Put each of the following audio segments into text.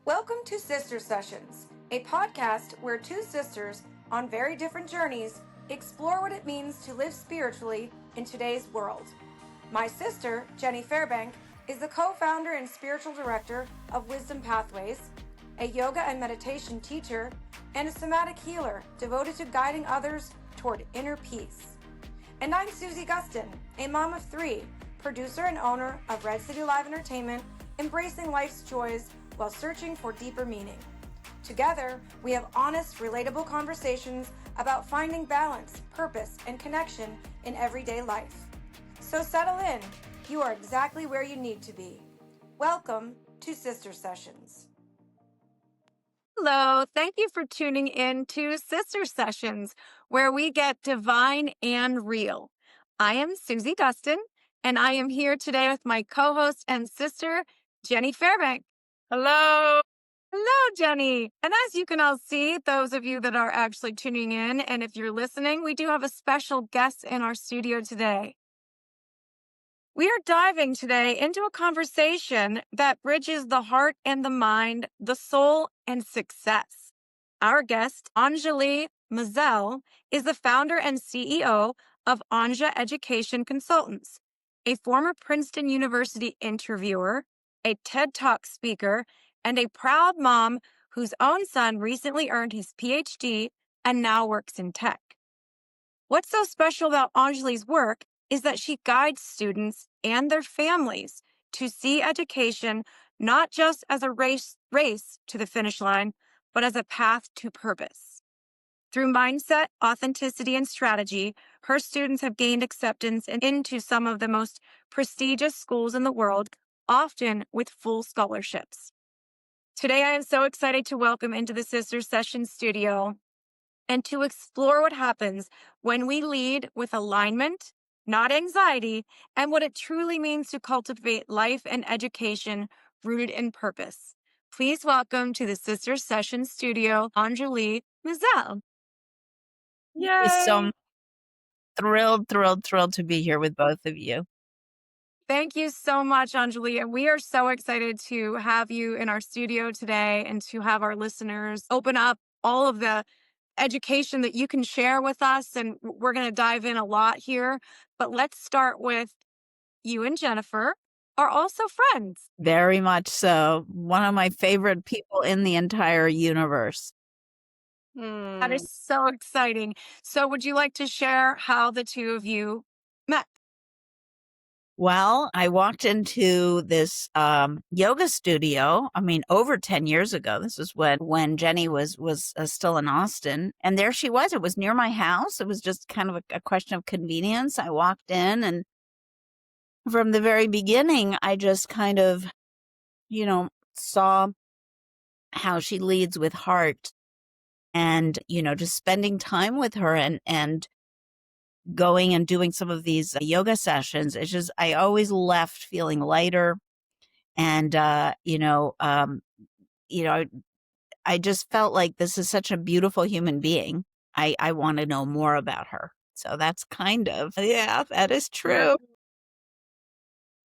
Welcome to Sister Sessions, a podcast where two sisters on very different journeys explore what it means to live spiritually in today's world. My sister, Jenny Fairbank, is the co-founder and spiritual director of Wisdom Pathways, a yoga and meditation teacher, and a somatic healer devoted to guiding others toward inner peace. And I'm Susie Gustin, a mom of three, producer and owner of Red City Live Entertainment, embracing life's joys while searching for deeper meaning. Together, we have honest, relatable conversations about finding balance, purpose, and connection in everyday life. So settle in. You are exactly where you need to be. Welcome to Sister Sessions. Hello, thank you for tuning in to Sister Sessions, where we get divine and real. I am Susie Gustin, and I am here today with my co-host and sister, Jenny Fairbank. Hello. Hello, Jenny. And as you can all see, those of you that are actually tuning in, and if you're listening, we do have a special guest in our studio today. We are diving today into a conversation that bridges the heart and the mind, the soul and success. Our guest, Anjali Maazel, is the founder and CEO of Anja Education Consultants, a former Princeton University interviewer, a TED Talk speaker, and a proud mom whose own son recently earned his PhD and now works in tech. What's so special about Anjali's work is that she guides students and their families to see education not just as a race to the finish line, but as a path to purpose. Through mindset, authenticity, and strategy, her students have gained acceptance into some of the most prestigious schools in the world, often with full scholarships. Today, I am so excited to welcome into the Sister Session studio and to explore what happens when we lead with alignment, not anxiety, and what it truly means to cultivate life and education rooted in purpose. Please welcome to the Sister Session studio, Anjali Maazel. Yay. So thrilled to be here with both of you. Thank you so much, Anjali. And we are so excited to have you in our studio today and to have our listeners open up all of the education that you can share with us. And we're going to dive in a lot here. But let's start with you and Jennifer are also friends. Very much so. One of my favorite people in the entire universe. That is so exciting. So would you like to share how the two of you met? Well, I walked into this yoga studio, over 10 years ago. This is when Jenny was still in Austin. And there she was. It was near my house. It was just kind of a question of convenience. I walked in, and from the very beginning, I just kind of, saw how she leads with heart, and, just spending time with her and going and doing some of these yoga sessions. It's just, I always left feeling lighter. And, I just felt like this is such a beautiful human being. I want to know more about her. So that's yeah, that is true.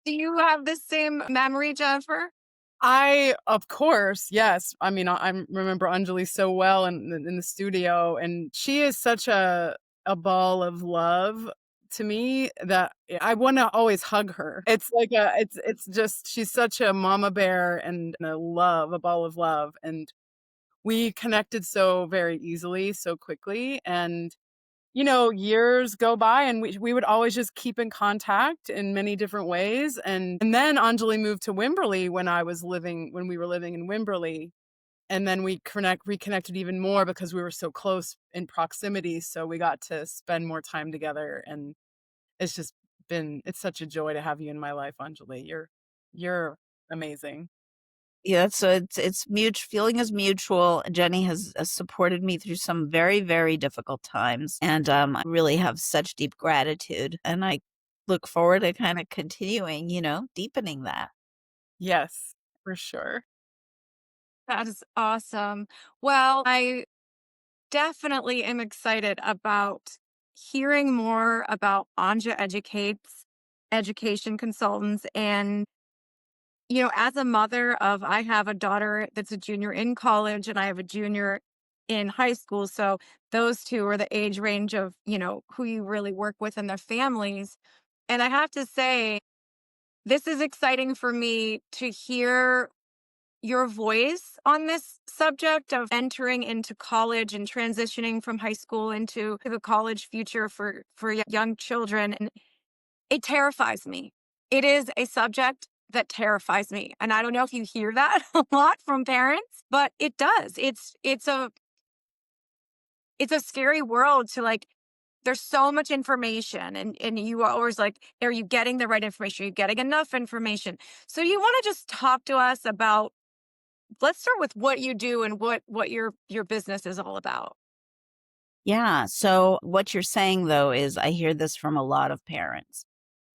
Do you have the same memory, Jennifer? Of course, yes. I remember Anjali so well in the studio, and she is such a ball of love to me that I want to always hug her. It's like it's just, she's such a mama bear and a ball of love, and we connected so very easily, so quickly, and years go by, and we would always just keep in contact in many different ways. And then Anjali moved to Wimberley when we were living in Wimberley. And then we reconnected even more because we were so close in proximity. So we got to spend more time together. And it's such a joy to have you in my life, Anjali. You're amazing. Yeah, so it's mutual. Feeling is mutual. Jenny has supported me through some very, very difficult times, and I really have such deep gratitude. And I look forward to kind of continuing, deepening that. Yes, for sure. That is awesome. Well, I definitely am excited about hearing more about Anja Education Consultants and as a mother of, I have a daughter that's a junior in college and I have a junior in high school. So those two are the age range of, who you really work with and their families. And I have to say, this is exciting for me to hear your voice on this subject of entering into college and transitioning from high school into the college future for young children. And it terrifies me. It is a subject that terrifies me. And I don't know if you hear that a lot from parents, but it does. It's a scary world to, like, there's so much information, and you are always like, are you getting the right information? Are you getting enough information? So you want to just talk to us about, let's start with what you do and what your business is all about. Yeah. So what you're saying though is I hear this from a lot of parents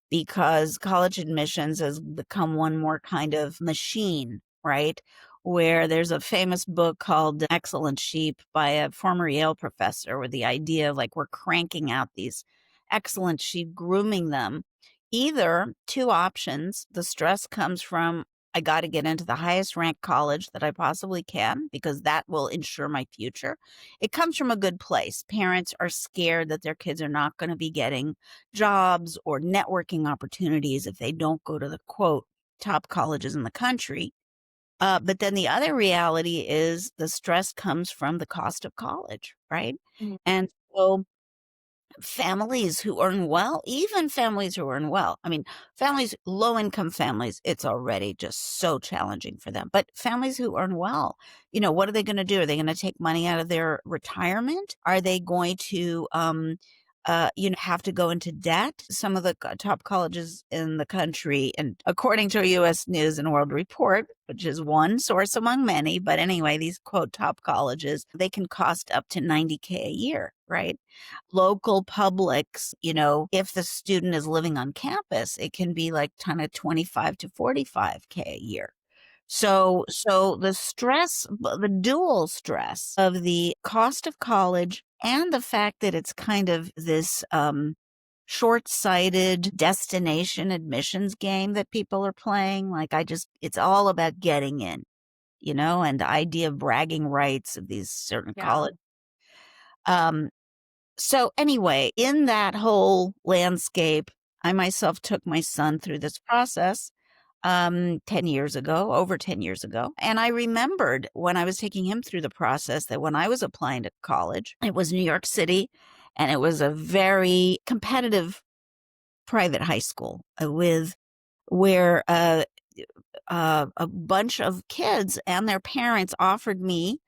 because college admissions has become one more kind of machine, right? Where there's a famous book called Excellent Sheep by a former Yale professor, where the idea of like we're cranking out these excellent sheep, grooming them. Either two options. The stress comes from I got to get into the highest ranked college that I possibly can because that will ensure my future. It comes from a good place. Parents are scared that their kids are not going to be getting jobs or networking opportunities if they don't go to the quote top colleges in the country. But then the other reality is the stress comes from the cost of college, right? Mhm. And so families who earn well, even families who earn well. I mean, families, low income families, it's already just so challenging for them. But families who earn well, what are they going to do? Are they going to take money out of their retirement? Are they going to, have to go into debt? Some of the top colleges in the country, and according to a U.S. News and World Report, which is one source among many, but anyway, these quote top colleges, they can cost up to $90K a year, right? Local publics, if the student is living on campus, it can be like kind of 25 to 45K a year. So the stress, the dual stress of the cost of college and the fact that it's kind of this short-sighted destination admissions game that people are playing. Like it's all about getting in, and the idea of bragging rights of these certain Yeah. college. So anyway, in that whole landscape, I myself took my son through this process 10 years ago, over 10 years ago. And I remembered when I was taking him through the process that when I was applying to college, it was New York City and it was a very competitive private high school with where a bunch of kids and their parents offered me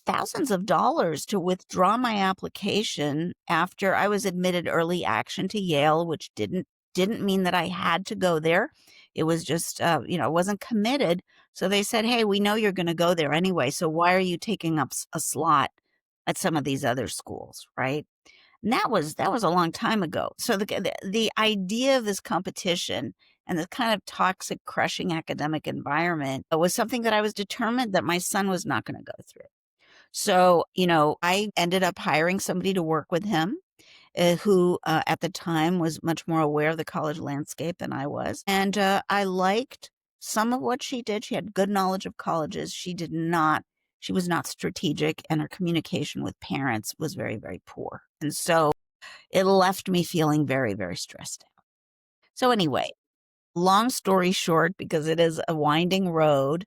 thousands of dollars to withdraw my application after I was admitted early action to Yale, which didn't mean that I had to go there. It was just, I wasn't committed. So they said, "Hey, we know you're going to go there anyway. So why are you taking up a slot at some of these other schools?" Right? And that was a long time ago. So the idea of this competition and this kind of toxic, crushing academic environment was something that I was determined that my son was not going to go through. So, I ended up hiring somebody to work with him who at the time was much more aware of the college landscape than I was. And I liked some of what she did. She had good knowledge of colleges. She was not strategic, and her communication with parents was very, very poor. And so it left me feeling very, very stressed out. So anyway, long story short, because it is a winding road,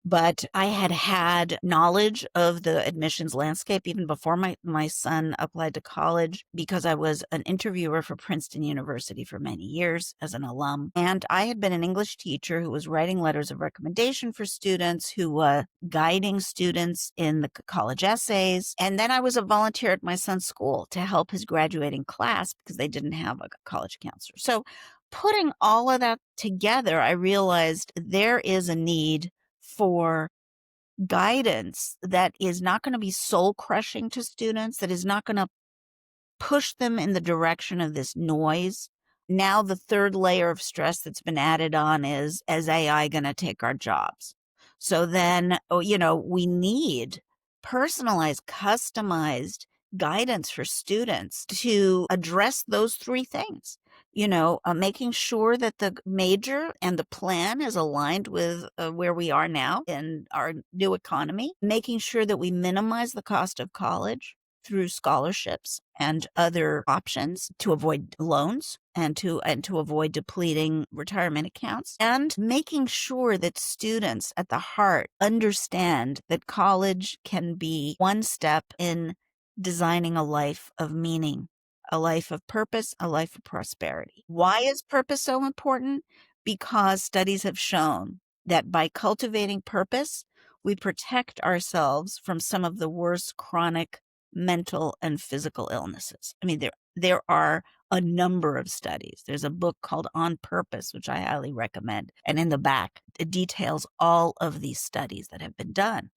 but I had knowledge of the admissions landscape even before my son applied to college because I was an interviewer for Princeton University for many years as an alum. And I had been an English teacher who was writing letters of recommendation for students, who were guiding students in the college essays. And then I was a volunteer at my son's school to help his graduating class because they didn't have a college counselor. So putting all of that together, I realized there is a need for guidance that is not going to be soul crushing to students, that is not going to push them in the direction of this noise. Now, the third layer of stress that's been added on is AI going to take our jobs? So then, we need personalized, customized guidance for students to address those three things. making sure that the major and the plan is aligned with where we are now in our new economy, making sure that we minimize the cost of college through scholarships and other options to avoid loans and to avoid depleting retirement accounts, and making sure that students at the heart understand that college can be one step in designing a life of meaning, a life of purpose, a life of prosperity. Why is purpose so important? Because studies have shown that by cultivating purpose, we protect ourselves from some of the worst chronic mental and physical illnesses. I mean, there are a number of studies. There's a book called On Purpose, which I highly recommend. And in the back, it details all of these studies that have been done.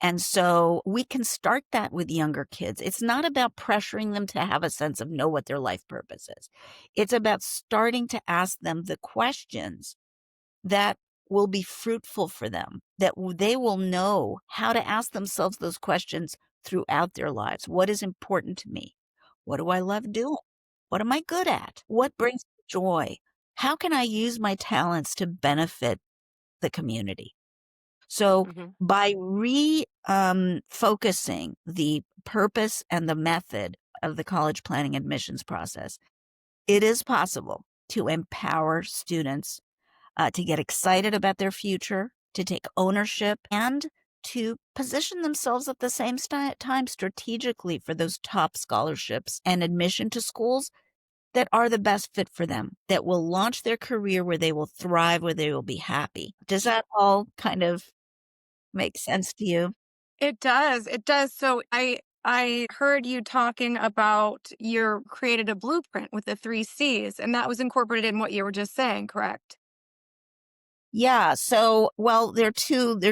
And so we can start that with younger kids. It's not about pressuring them to have a sense of know what their life purpose is. It's about starting to ask them the questions that will be fruitful for them, that they will know how to ask themselves those questions throughout their lives. What is important to me? What do I love doing? What am I good at? What brings me joy? How can I use my talents to benefit the community? So Mhm. by focusing the purpose and the method of the college planning admissions process, it is possible to empower students to get excited about their future, to take ownership, and to position themselves at the same time strategically for those top scholarships and admission to schools that are the best fit for them, that will launch their career where they will thrive, where they will be happy. Does that all kind of make sense to you? It does. It does. So I heard you talking about you created a blueprint with the 3 C's, and that was incorporated in what you were just saying, correct? Yeah. So, well, there are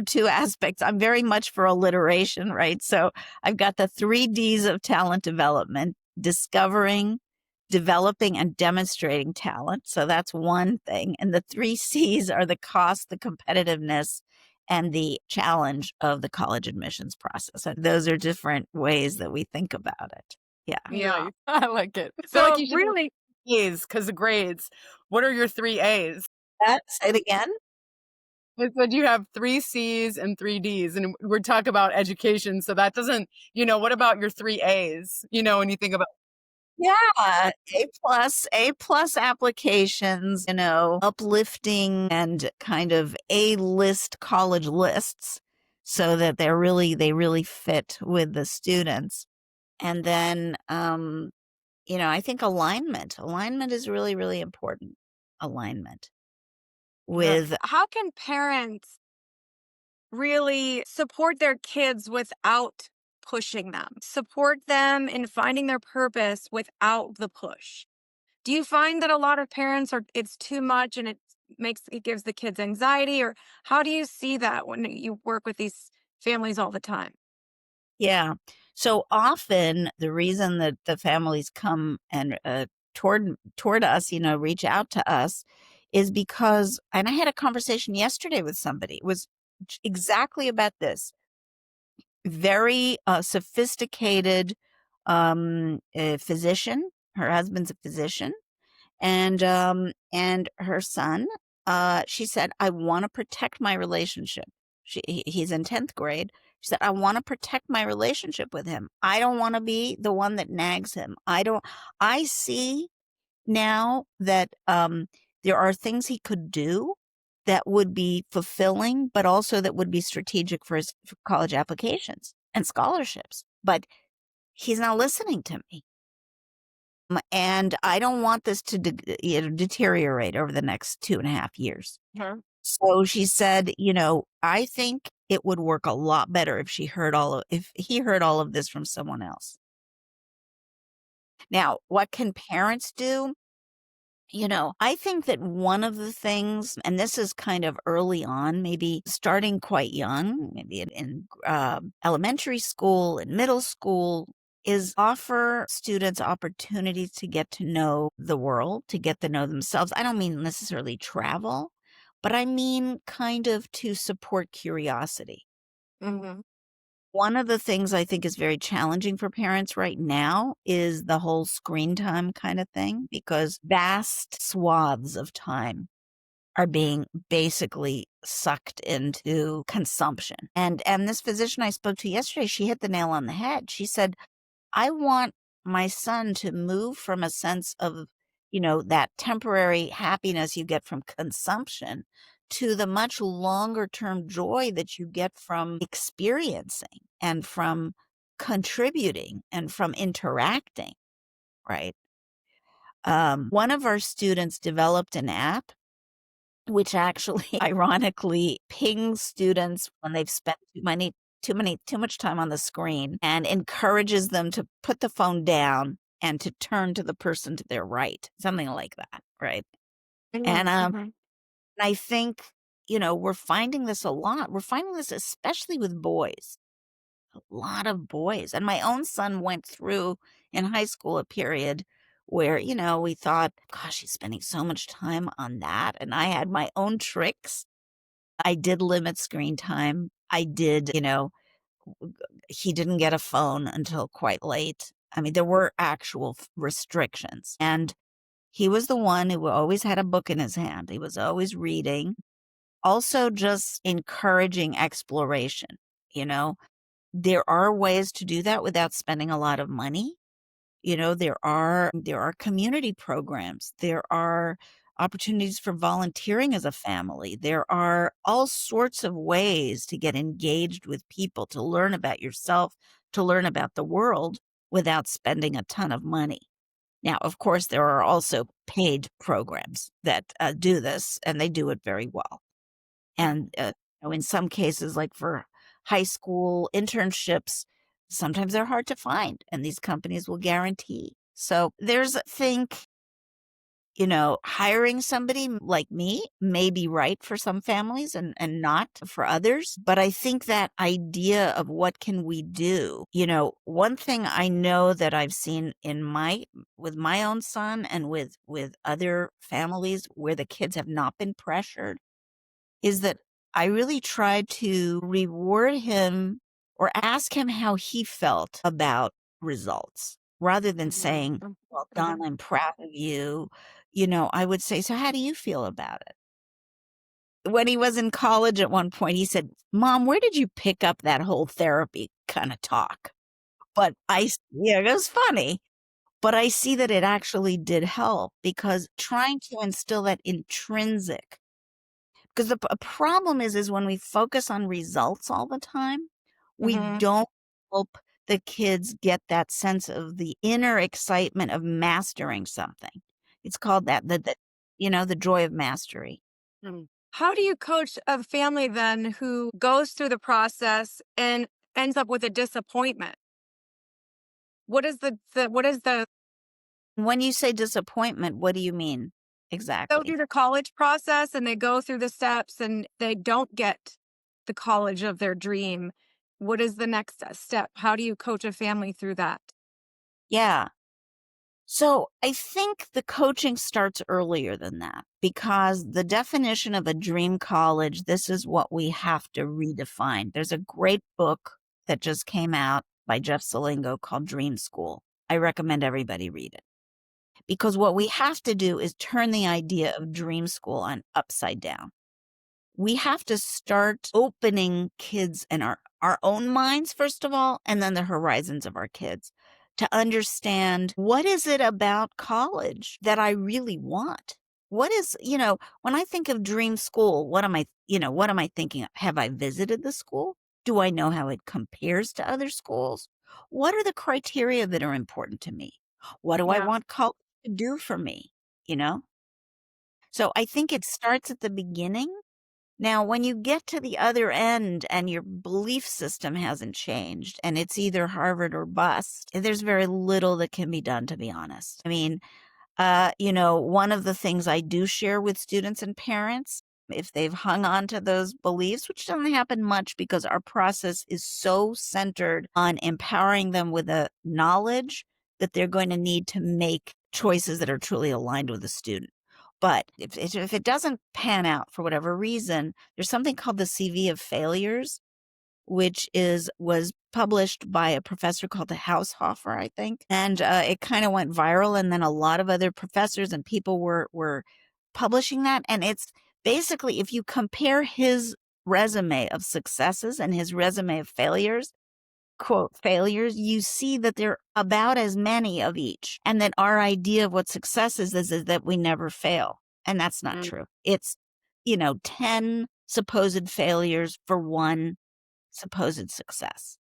two aspects. I'm very much for alliteration, right? So I've got the 3 Ds of talent development: discovering, developing, and demonstrating talent. So that's one thing. And the 3 C's are the cost, the competitiveness, and the challenge of the college admissions process. And those are different ways that we think about it. Yeah. Yeah. Nice. I like it. I feel like So you should do really, A's because of grades. What are your 3 A's? Say it again. I said you have 3 C's and 3 D's, and we're talking about education, so that doesn't what about your 3 A's? When you think about Yeah, A plus applications, uplifting and kind of A-list college lists so that they really fit with the students. And then I think alignment. Alignment is really, really important. Alignment with how can parents really support their kids without pushing them? Support them in finding their purpose without the push. Do you find that a lot of parents are it's too much and it gives the kids anxiety, or how do you see that when you work with these families all the time? Yeah. So often the reason that the families come and toward us, reach out to us is because, and I had a conversation yesterday with somebody. It was exactly about this. Very sophisticated physician. Her husband's a physician, and her son. She said, "I want to protect my relationship." He's in 10th grade. She said, "I want to protect my relationship with him. I don't want to be the one that nags him. I see now that there are things he could do that would be fulfilling, but also that would be strategic for his for college applications and scholarships. But he's not listening to me. And I don't want this to deteriorate over the next 2.5 years." Huh? So she said, "I think it would work a lot better if he heard all of this from someone else." Now, what can parents do? I think that one of the things, and this is kind of early on, maybe starting quite young, maybe in elementary school and middle school, is offer students opportunities to get to know the world, to get to know themselves. I don't mean necessarily travel, but I mean kind of to support curiosity. Hmm. One of the things I think is very challenging for parents right now is the whole screen time kind of thing, because vast swaths of time are being basically sucked into consumption. And this physician I spoke to yesterday, she hit the nail on the head. She said, I want my son to move from a sense of, that temporary happiness you get from consumption to the much longer term joy that you get from experiencing and from contributing and from interacting, right? One of our students developed an app which actually ironically pings students when they've spent too much time on the screen and encourages them to put the phone down and to turn to the person to their right, something like that, right? And Mm-hmm. I think, we're finding this a lot. We're finding this especially with boys, a lot of boys. And my own son went through in high school a period where, we thought, gosh, he's spending so much time on that. And I had my own tricks. I did limit screen time. I did, he didn't get a phone until quite late. I mean, there were actual restrictions. And he was the one who always had a book in his hand. He was always reading, also just encouraging exploration. You know, there are ways to do that without spending a lot of money. There are community programs. There are opportunities for volunteering as a family. There are all sorts of ways to get engaged with people, to learn about yourself, to learn about the world without spending a ton of money. Now, of course, there are also paid programs that do this, and they do it very well. And in some cases, like for high school internships, sometimes they're hard to find, and these companies will guarantee. So there's, I think, hiring somebody like me may be right for some families and not for others. But I think that idea of what can we do, one thing I know that I've seen with my own son and with other families where the kids have not been pressured is that I really tried to reward him or ask him how he felt about results rather than saying, well done, I'm proud of you. I would say, so how do you feel about it? When he was in college at one point, he said, Mom, where did you pick up that whole therapy kind of talk? Yeah, it was funny. But I see that it actually did help because trying to instill that intrinsic. Because the problem is when we focus on results all the time, we Mm-hmm. don't help the kids get that sense of the inner excitement of mastering something. It's called that, the joy of mastery. How do you coach a family then who goes through the process and ends up with a disappointment? What is the When you say disappointment, what do you mean go exactly? through the college process and they go through the steps and they don't get the college of their dream? What is the next step? How do you coach a family through that? Yeah. So I think the coaching starts earlier than that because the definition of a dream college, this is what we have to redefine. There's a great book that just came out by Jeff Salingo called Dream School. I recommend everybody read it because what we have to do is turn the idea of dream school on upside down. We have to start opening kids and our own minds, first of all, and then the horizons of our kids to understand what is it about college that I really want? What is, when I think of dream school, what am I thinking of? Have I visited the school? Do I know how it compares to other schools? What are the criteria that are important to me? What do I Yeah. want college to do for me? You know? So I think it starts at the beginning. Now, when you get to the other end and your belief system hasn't changed and it's either Harvard or bust, there's very little that can be done, to be honest. I mean, one of the things I do share with students and parents, if they've hung on to those beliefs, which doesn't happen much because our process is so centered on empowering them with a knowledge that they're going to need to make choices that are truly aligned with the student. But if it doesn't pan out for whatever reason, there's something called the CV of failures. which was published by a professor called the Haushofer, I think. And it kind of went viral. And then a lot of other professors and people were publishing that. And it's basically, if you compare his resume of successes and his resume of failures, quote, failures, you see that there are about as many of each. And that our idea of what success is that we never fail. And that's not Mm. true. It's, 10 supposed failures for one supposed success.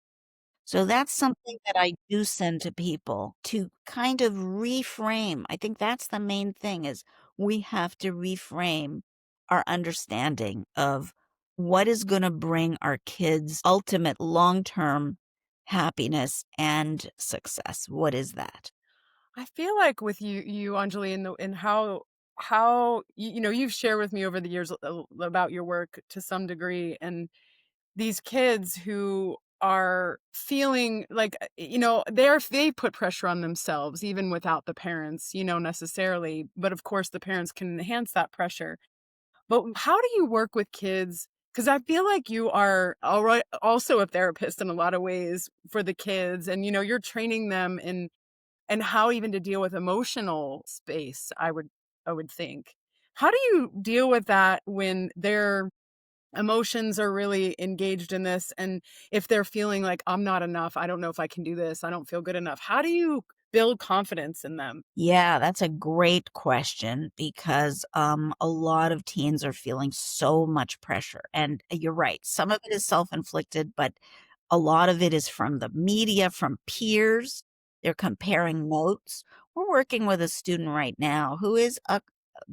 So that's something that I do send to people to kind of reframe. I think that's the main thing is we have to reframe our understanding of what is going to bring our kids ultimate long-term happiness and success. What is that? I feel like with you, Anjali, and how you've shared with me over the years about your work to some degree, and these kids who are feeling like they put pressure on themselves even without the parents, necessarily, but of course the parents can enhance that pressure. But how do you work with kids? Because I feel like you are all right, also a therapist in a lot of ways for the kids, and you're training them in and how even to deal with emotional space. I would think. How do you deal with that when their emotions are really engaged in this, and if they're feeling like I'm not enough, I don't know if I can do this, I don't feel good enough. How do you build confidence in them? Yeah, that's a great question because a lot of teens are feeling so much pressure. And you're right, some of it is self-inflicted, but a lot of it is from the media, from peers. They're comparing notes. We're working with a student right now who is a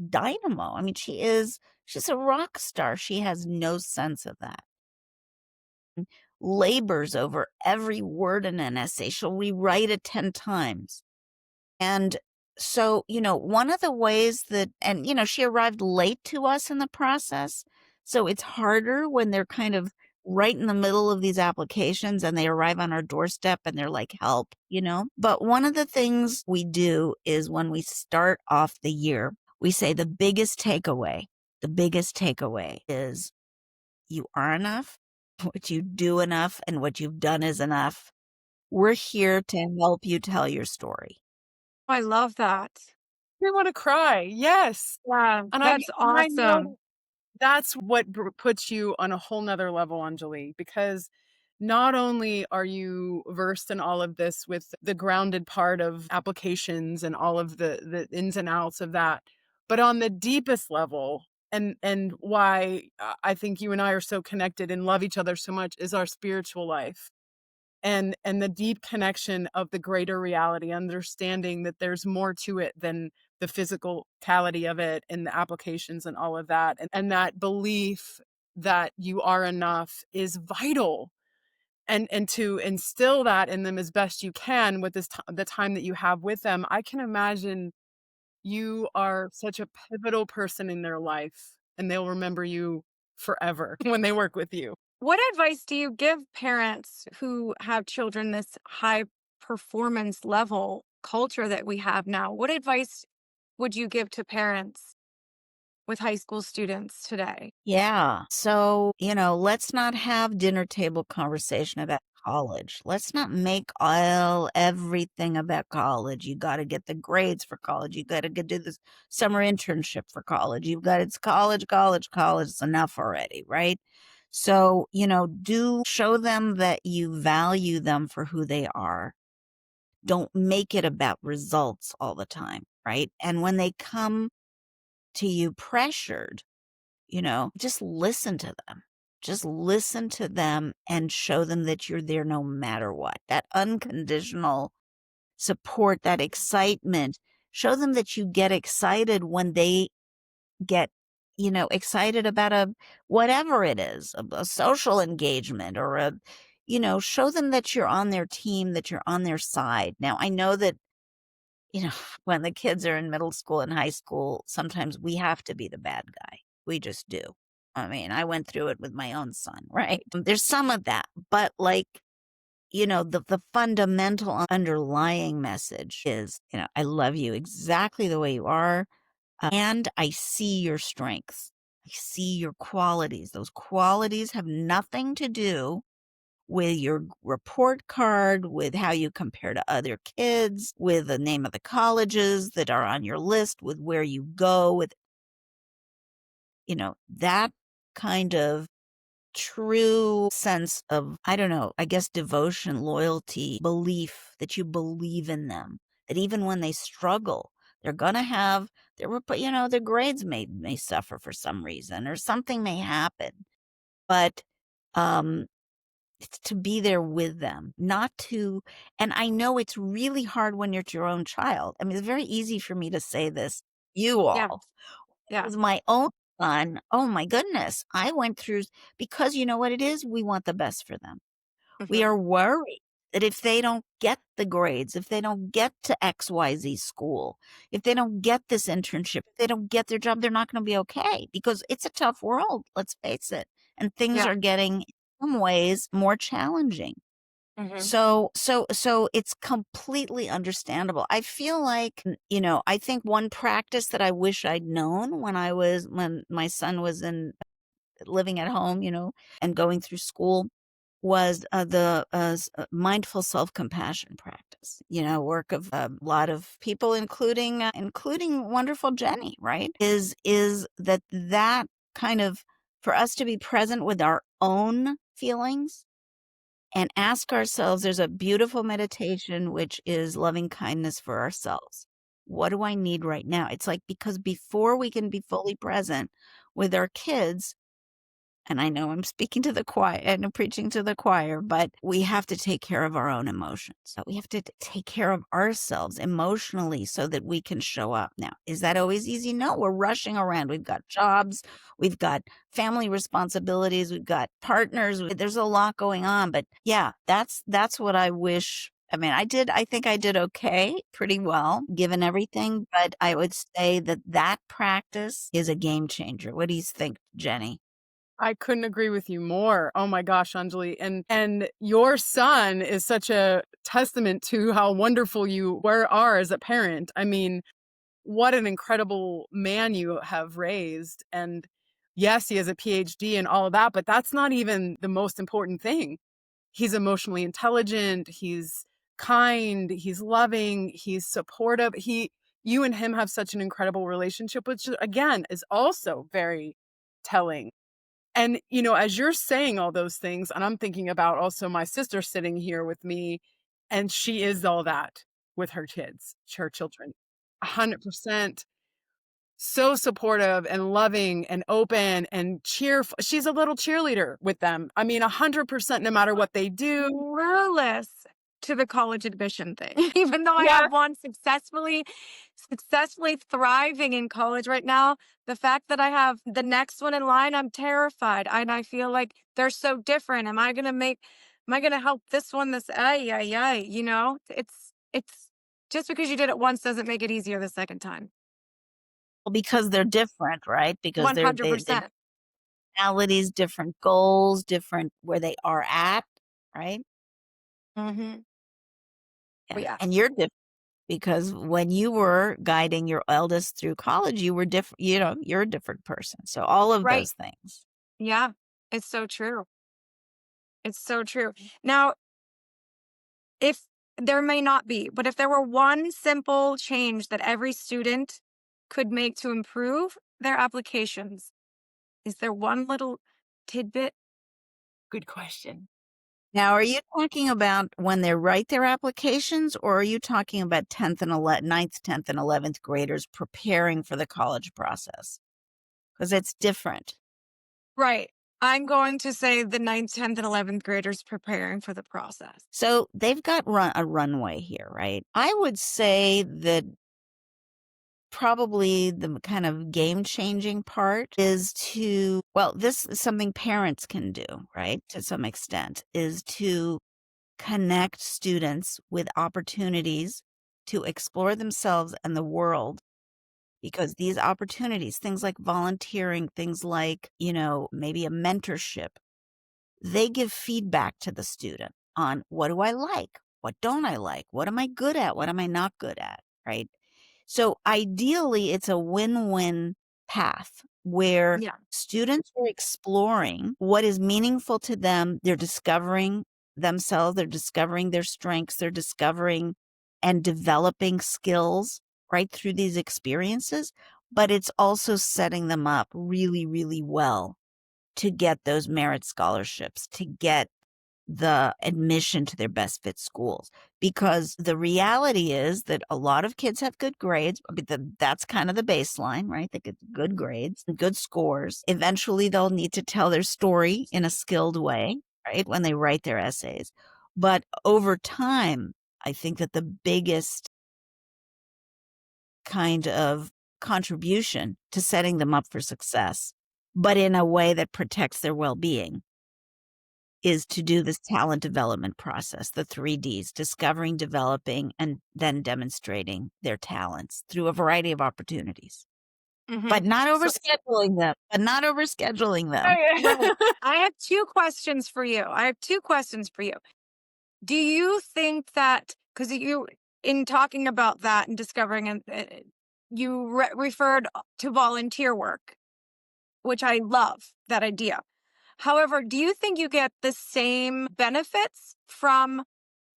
dynamo. I mean, she's a rock star. She has no sense of that. Labors over every word in an essay. She'll rewrite it 10 times. And so, one of the ways that, and, she arrived late to us in the process. So it's harder when they're kind of right in the middle of these applications and they arrive on our doorstep and they're like, help, But one of the things we do is when we start off the year, we say the biggest takeaway is you are enough, what you do enough, and what you've done is enough. We're here to help you tell your story. I love that. I want to cry. Yes. Yeah, And that's I awesome. know that's what puts you on a whole nother level, Anjali, because not only are you versed in all of this with the grounded part of applications and all of the ins and outs of that, but on the deepest level, and why I think you and I are so connected and love each other so much is our spiritual life. And the deep connection of the greater reality, understanding that there's more to it than the physicality of it and the applications and all of that, and that belief that you are enough is vital, and to instill that in them as best you can with the time that you have with them. I can imagine you are such a pivotal person in their life, and they'll remember you forever when they work with you. What advice do you give parents who have children this high performance level culture that we have now? What advice would you give to parents with high school students today? Yeah. So, let's not have dinner table conversation about college. Let's not make all everything about college. You got to get the grades for college. You got to do this summer internship for college. It's college, college, college. It's enough already, right? So, do show them that you value them for who they are. Don't make it about results all the time, right? And when they come to you pressured, just listen to them. Just listen to them and show them that you're there no matter what. That unconditional support, that excitement. Show them that you get excited when they get, excited about whatever it is, a social engagement or show them that you're on their team, that you're on their side. Now, I know that you know, when the kids are in middle school and high school, sometimes we have to be the bad guy. We just do. I mean, I went through it with my own son, right? There's some of that, but the fundamental underlying message is, I love you exactly the way you are. And I see your strengths. I see your qualities. Those qualities have nothing to do with your report card, with how you compare to other kids, with the name of the colleges that are on your list, with where you go, with, that kind of true sense of, I don't know, I guess devotion, loyalty, belief that you believe in them, that even when they struggle, they're going to have their grades may suffer for some reason or something may happen. But um it's to be there with them, not to, and I know it's really hard when you're your own child. I mean, it's very easy for me to say this, you Yeah. all. Yeah. With my own son, oh my goodness, I went through, because you know what it is? We want the best for them. We Hmm. are worried that if they don't get the grades, if they don't get to XYZ school, if they don't get this internship, if they don't get their job, they're not going to be okay, because it's a tough world, let's face it. And things Yeah. are getting, in some ways, more challenging. Hmm. So it's completely understandable. I feel like, I think one practice that I wish I'd known when my son was living at home, and going through school, was the mindful self-compassion practice, work of a lot of people, including wonderful Jenny, right? Is that kind of, for us to be present with our own feelings and ask ourselves, there's a beautiful meditation, which is loving kindness for ourselves. What do I need right now? It's like, because before we can be fully present with our kids, and I know I'm speaking to the choir and I'm preaching to the choir, but we have to take care of our own emotions. So we have to take care of ourselves emotionally so that we can show up. Now, is that always easy? No, we're rushing around. We've got jobs, we've got family responsibilities, we've got partners. There's a lot going on, but yeah, that's what I wish. I mean, I think I did okay, pretty well, given everything, but I would say that practice is a game changer. What do you think, Jenny? I couldn't agree with you more. Oh my gosh, Anjali. And your son is such a testament to how wonderful you are as a parent. I mean, what an incredible man you have raised. And yes, he has a PhD and all of that, but that's not even the most important thing. He's emotionally intelligent, he's kind, he's loving, he's supportive. You and him have such an incredible relationship, which again is also very telling. And, as you're saying all those things, and I'm thinking about also my sister sitting here with me, and she is all that with her kids, her children. 100% so supportive and loving and open and cheerful. She's a little cheerleader with them. I mean, 100% no matter what they do. Clueless to the college admission thing. Even though I Yeah. have one successfully thriving in college right now, the fact that I have the next one in line, I'm terrified. And I feel like they're so different. Am I gonna help this one this ay ay ay, It's just because you did it once doesn't make it easier the second time. Well, because they're different, right? Because they 100%. personalities, different goals, different where they are at, right? Mm-hmm. Yeah. But yes. And you're different because when you were guiding your eldest through college, you were different, you're a different person. So all of Right. those things. Yeah. It's so true. It's so true. Now, if there may not be, but if there were one simple change that every student could make to improve their applications, is there one little tidbit? Good question. Now, are you talking about when they write their applications, or are you talking about 10th and 11th, 9th, 10th, and 11th graders preparing for the college process? Because it's different. Right. I'm going to say the ninth, 10th, and 11th graders preparing for the process. So they've got a runway here, right? I would say that probably the kind of game changing part is this is something parents can do, right? To some extent, is to connect students with opportunities to explore themselves and the world. Because these opportunities, things like volunteering, things like, maybe a mentorship, they give feedback to the student on, what do I like? What don't I like? What am I good at? What am I not good at? Right. So ideally, it's a win-win path where Yeah. students are exploring what is meaningful to them. They're discovering themselves, they're discovering their strengths, they're discovering and developing skills right through these experiences, but it's also setting them up really, really well to get those merit scholarships, to get the admission to their best fit schools. Because the reality is that a lot of kids have good grades. I mean, that's kind of the baseline, right? They get good grades and good scores. Eventually, they'll need to tell their story in a skilled way, right? When they write their essays. But over time, I think that the biggest kind of contribution to setting them up for success, but in a way that protects their well being, is to do this talent development process, the 3Ds, discovering, developing, and then demonstrating their talents through a variety of opportunities. Mhm. But not So overscheduling them. right. I have 2 questions for you. Do you think that, because you, in talking about that and discovering, and you referred to volunteer work, which I love that idea. However, do you think you get the same benefits from,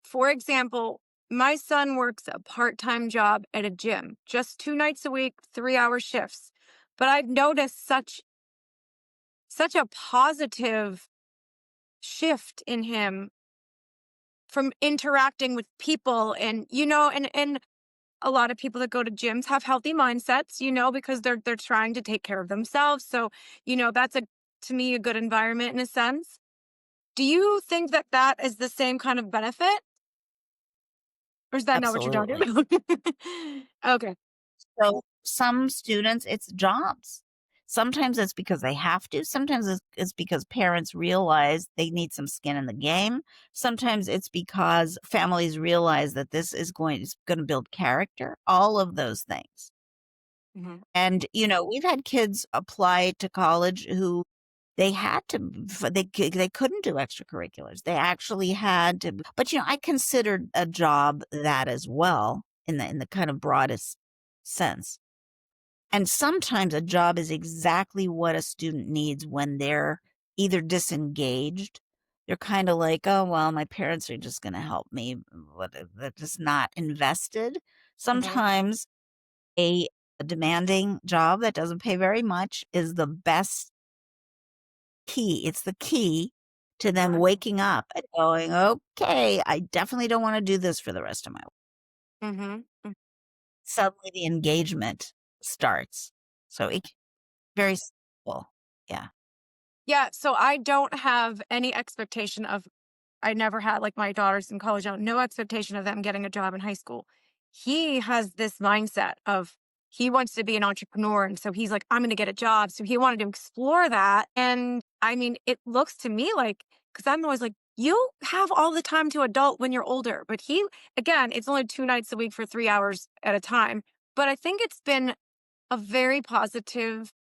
for example, my son works a part-time job at a gym, just 2 nights a week, 3-hour shifts. But I've noticed such a positive shift in him from interacting with people, and and a lot of people that go to gyms have healthy mindsets, because they're trying to take care of themselves. So, that's a to me a good environment in a sense. Do you think that that is the same kind of benefit? Or is that not what you're talking Absolutely. about? Okay. So some students, it's jobs. Sometimes it's because they have to. Sometimes it's because parents realize they need some skin in the game. Sometimes it's because families realize that this is going to build character. All of those things. Mhm. And we've had kids apply to college who they had to, they couldn't do extracurriculars. They actually had to. But I considered a job that as well in the kind of broadest sense. And sometimes a job is exactly what a student needs when they're either disengaged. They're kind of like, oh, well, my parents are just going to help me, but they're just not invested. Mhm. Sometimes a demanding job that doesn't pay very much is the best key. It's the key to them Exactly. waking up and going, okay, I definitely don't want to do this for the rest of my life. Mhm. Suddenly the engagement starts. So it very simple. Yeah. Yeah, so I don't have any expectation of, I never had, like, my daughter's in college now, no expectation of them getting a job in high school. He has this mindset of, he wants to be an entrepreneur, and so he's like, "I'm gonna get a job." So he wanted to explore that, and I mean, it looks to me like, because 'cause I'm always like, "You have all the time to adult when you're older." But he, again, it's only 2 nights a week for 3 hours at a time, but I think it's been a very positive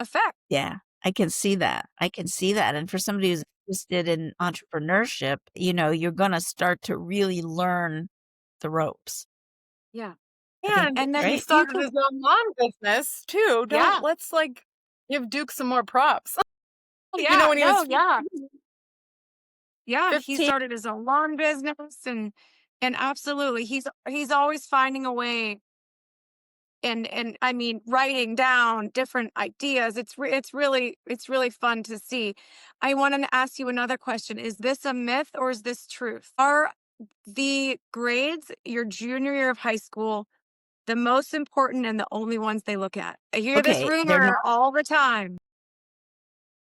effect. Yeah. I can see that. I can see that. And for somebody who's interested in entrepreneurship, you're going to start to really learn the ropes. Yeah. I think And that's And then he great. started his own mom business too. yeah. Let's like give Duke some more props. Oh, yeah. When he No, was yeah. Yeah, he 15. started his own lawn business, and absolutely he's always finding a way, and I mean, writing down different ideas. It's really fun to see. I wanted to ask you another question. Is this a myth or is this truth? Are the grades your junior year of high school the most important and the only ones they look at? I hear this Okay. They're rumor not. all the time.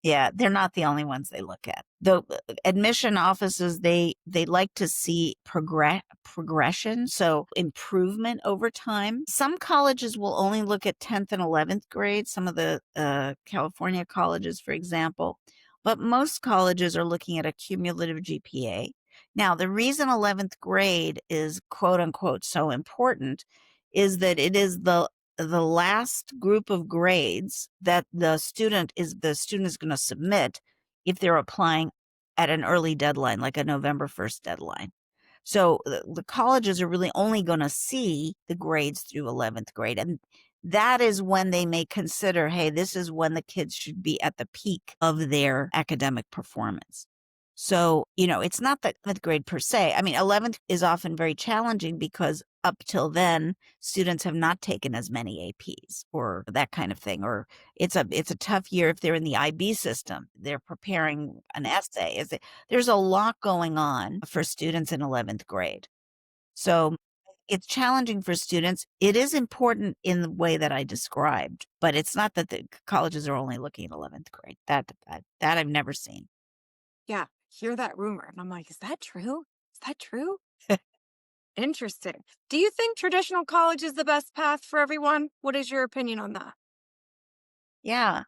Yeah, they're not the only ones they look at. The admission offices, they like to see progression, so improvement over time. Some colleges will only look at 10th and 11th grade, some of the California colleges, for example, but most colleges are looking at a cumulative GPA. Now, the reason 11th grade is quote unquote so important is that it is the last group of grades that the student is going to submit if they're applying at an early deadline, like a November 1st deadline. So the colleges are really only going to see the grades through 11th grade. And that is when they may consider, hey, this is when the kids should be at the peak of their academic performance. So, it's not the 11th grade per se. I mean, 11th is often very challenging because up till then, students have not taken as many APs or that kind of thing. Or it's a tough year if they're in the IB system. They're preparing an essay. There's a lot going on for students in 11th grade. So it's challenging for students. It is important in the way that I described, but it's not that the colleges are only looking at 11th grade. That I've never seen. Yeah, hear that rumor. And I'm like, is that true? Is that true? Interesting. Do you think traditional college is the best path for everyone? What is your opinion on that? Yeah.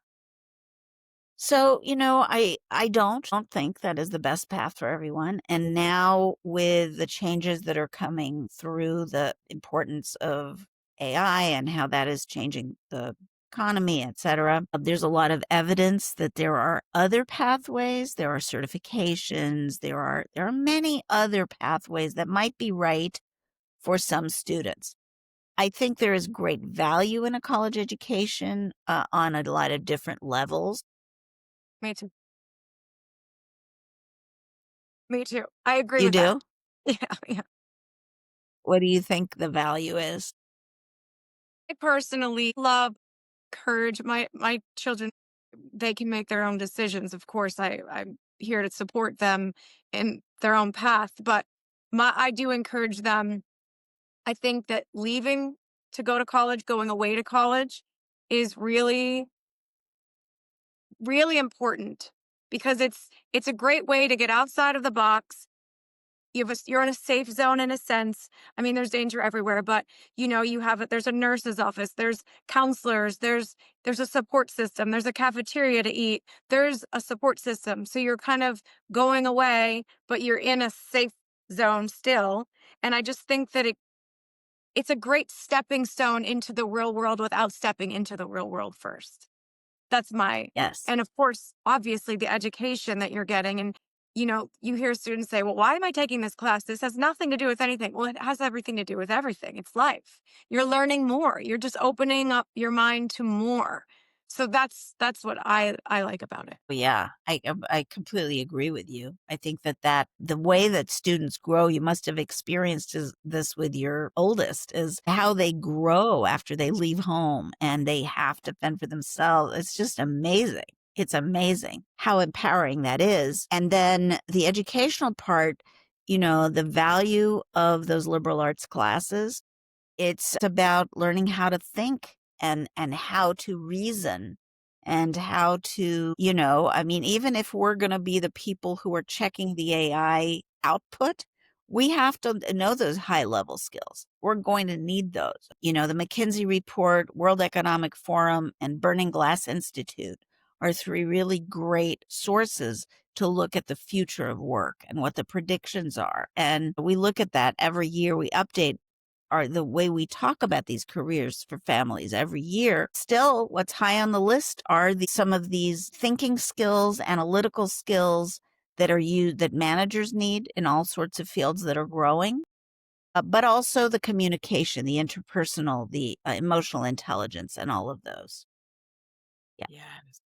So, I don't think that is the best path for everyone. And now with the changes that are coming through the importance of AI and how that is changing the economy, et cetera, there's a lot of evidence that there are other pathways, there are certifications, there are many other pathways that might be right for some students. I think there is great value in a college education on a lot of different levels. Me too. Me too. I agree You with that. do? Yeah, yeah. What do you think the value is? I personally love courage. My children, they can make their own decisions. Of course, I'm here to support them in their own path, but I do encourage them. I think that leaving to go to college, going away to college is really, really important because it's a great way to get outside of the box. You're in a safe zone in a sense. I mean, there's danger everywhere, but there's a nurse's office, there's counselors, there's a support system, there's a cafeteria to eat, there's a support system. So you're kind of going away, but you're in a safe zone still. And I just think that it's a great stepping stone into the real world without stepping into the real world first. That's my Yes. and of course, obviously the education that you're getting and you hear students say, "Well, why am I taking this class? This has nothing to do with anything." Well, it has everything to do with everything. It's life. You're learning more. You're just opening up your mind to more. So that's what I like about it. Yeah, I completely agree with you. I think that the way that students grow, you must have experienced this with your oldest, is how they grow after they leave home and they have to fend for themselves. It's just amazing. It's amazing how empowering that is. And then the educational part, the value of those liberal arts classes, it's about learning how to think and how to reason and how to, I mean, even if we're going to be the people who are checking the AI output, we have to know those high level skills. We're going to need those. The McKinsey report, World Economic Forum, and Burning Glass Institute are three really great sources to look at the future of work and what the predictions are. And we look at that every year. We update the way we talk about these careers for families every year. Still, what's high on the list are some of these thinking skills, analytical skills that are used that managers need in all sorts of fields that are growing, but also the communication, the interpersonal, the emotional intelligence, and all of those. Yeah. Yes.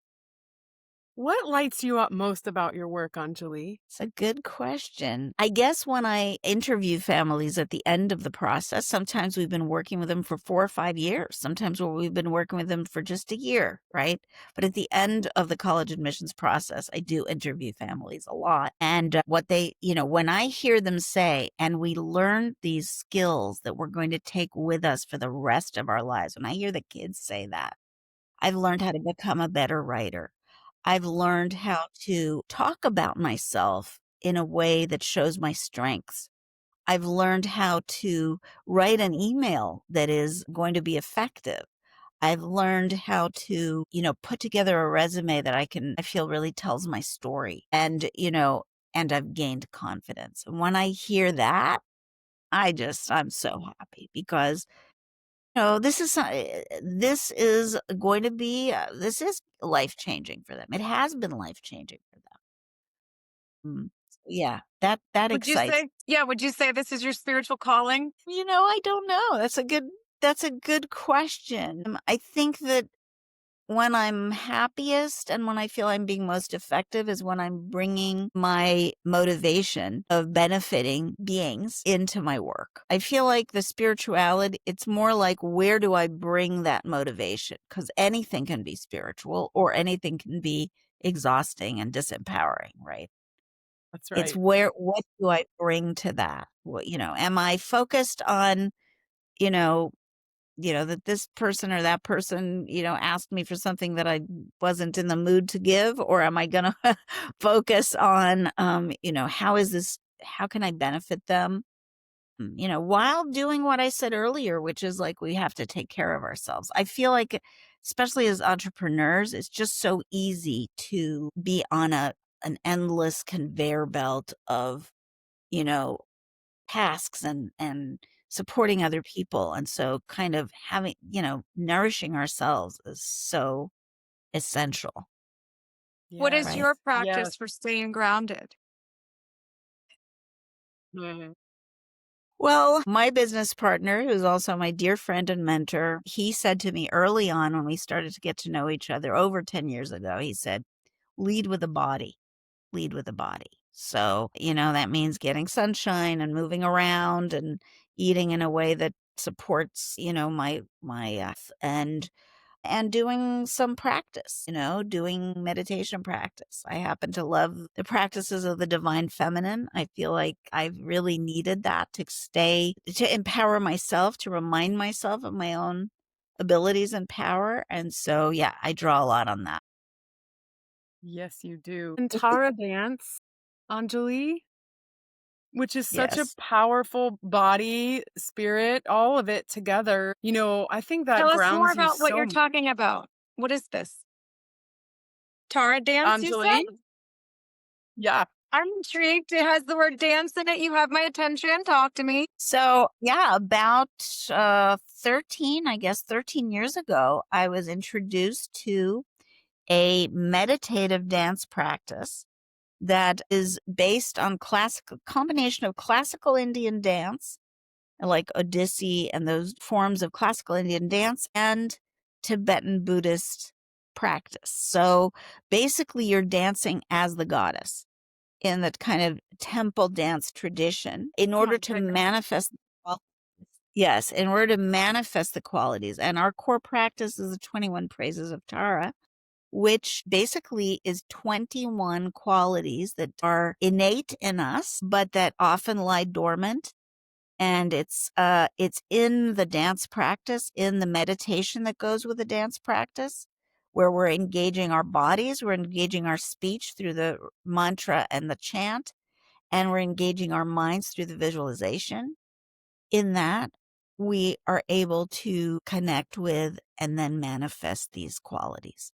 What lights you up most about your work, Anjali? It's a good question. I guess when I interview families at the end of the process, sometimes we've been working with them for 4 or 5 years. Sometimes we've been working with them for just a year, right? But at the end of the college admissions process, I do interview families a lot. And what when I hear them say, and we learn these skills that we're going to take with us for the rest of our lives, when I hear the kids say that, I've learned how to become a better writer. I've learned how to talk about myself in a way that shows my strengths. I've learned how to write an email that is going to be effective. I've learned how to, put together a resume that I feel really tells my story. And I've gained confidence. And when I hear that, I'm so happy because this is going to be this is life changing for them. It has been life changing for them. Yeah, that Would you excites. say, yeah, would you say this is your spiritual calling? I don't know. That's a good question. I think that when I'm happiest and when I feel I'm being most effective is when I'm bringing my motivation of benefiting beings into my work. I feel like the spirituality, it's more like, where do I bring that motivation? Because anything can be spiritual or anything can be exhausting and disempowering, right? That's It's right. what do I bring to that? Am I focused on, you know, that this person or that person, asked me for something that I wasn't in the mood to give? Or am I going to focus on, how can I benefit them? While doing what I said earlier, which is like, we have to take care of ourselves. I feel like, especially as entrepreneurs, it's just so easy to be on an endless conveyor belt of, you know, tasks and supporting other people. And so kind of having, nourishing ourselves is so essential, What is Yes. right? your Yes. practice for staying grounded? Mhm. Well, my business partner, who's also my dear friend and mentor, he said to me early on when we started to get to know each other over 10 years ago, he said, lead with the body, lead with the body. So, that means getting sunshine and moving around and eating in a way that supports, and doing some practice, doing meditation practice. I happen to love the practices of the divine feminine. I feel like I've really needed that to empower myself, to remind myself of my own abilities and power. And so, yeah, I draw a lot on that. Yes, you do. And Tara dance, Anjali, which is such a Yes. powerful body, spirit, all of it together. I think that Tell us more grounds you about what so you're much. talking about. What is this? Tara dance, you said? Anjali? Yeah. I'm intrigued. It has the word dance in it. You have my attention. Talk to me. So, yeah, about 13 years ago, I was introduced to a meditative dance practice that is based on combination of classical Indian dance, like Odissi and those forms of classical Indian dance, and Tibetan Buddhist practice. So basically, you're dancing as the goddess in that kind of temple dance tradition in Oh order my to goodness. manifest. Yes, in order to manifest the qualities. And our core practice is the 21 praises of Tara, which basically is 21 qualities that are innate in us, but that often lie dormant. And it's in the dance practice, in the meditation that goes with the dance practice, where we're engaging our bodies, we're engaging our speech through the mantra and the chant, and we're engaging our minds through the visualization. In that, we are able to connect with and then manifest these qualities,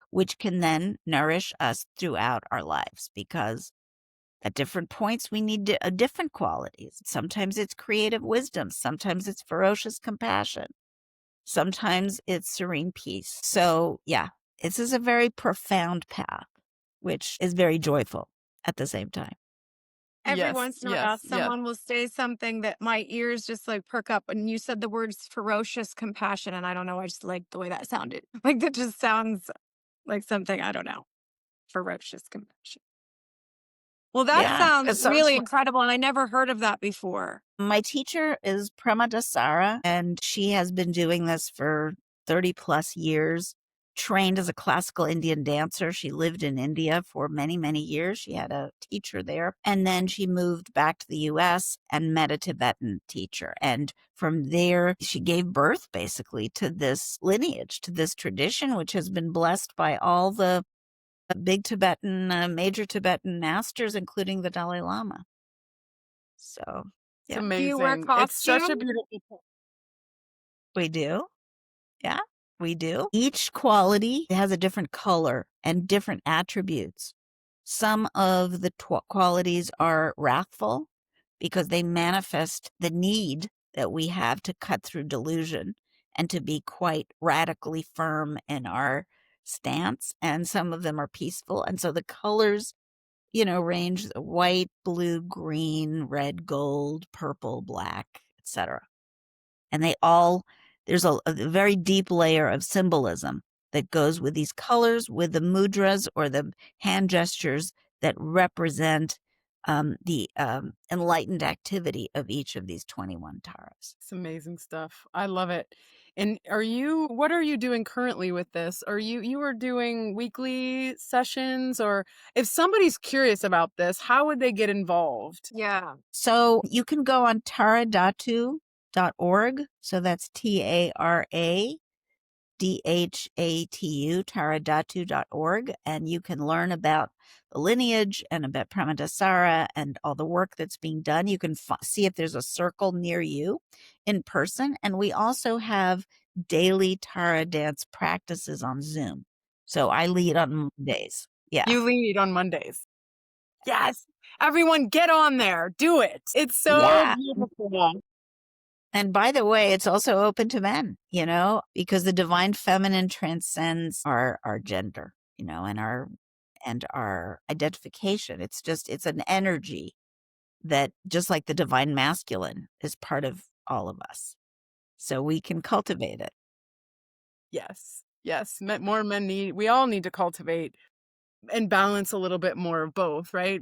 which can then nourish us throughout our lives, because at different points we need different qualities. Sometimes it's creative wisdom, sometimes it's ferocious compassion, sometimes it's serene peace. So, yeah, this is a very profound path, which is very joyful at the same time. Every Yes, once in a while, yes, yes. someone will say something that my ears just like perk up. And you said the words ferocious compassion. And I don't know. I just like the way that sounded. Like that just sounds like something, I don't know. Ferocious compassion. Well, that Yeah, sounds so it's really incredible. And I never heard of that before. my teacher is Prema Dasara, and she has been doing this for 30 plus years. Trained as a classical Indian dancer. She lived in India for many, many years. She had a teacher there. And then she moved back to the US and met a Tibetan teacher. And from there, she gave birth basically to this lineage, to this tradition, which has been blessed by all the big Tibetan, major Tibetan masters, including the Dalai Lama. So, It's yeah, Do you wear amazing. It's such a costume? beautiful. we do. Yeah, we do. Each quality has a different color and different attributes. Some of the qualities are wrathful because they manifest the need that we have to cut through delusion and to be quite radically firm in our stance. And some of them are peaceful. And so the colors, range white, blue, green, red, gold, purple, black, etc. And there's a very deep layer of symbolism that goes with these colors, with the mudras or the hand gestures that represent the enlightened activity of each of these 21 taras. It's amazing stuff. I love it. And what are you doing currently with this? You are doing weekly sessions, or if somebody's curious about this, how would they get involved? Yeah. So you can go on taradhatu.org. So that's TARADHATU, taradhatu.org. And you can learn about the lineage and about Pramadasara and all the work that's being done. You can see if there's a circle near you in person. And we also have daily Tara dance practices on Zoom. So I lead on Mondays. Yeah. You lead on Mondays. Yes. Everyone get on there. Do it. It's so Yeah. beautiful. And by the way, it's also open to men, because the divine feminine transcends our gender, and our identification. It's an energy that, just like the divine masculine, is part of all of us. So we can cultivate it. Yes. Yes. More men we all need to cultivate and balance a little bit more of both, right?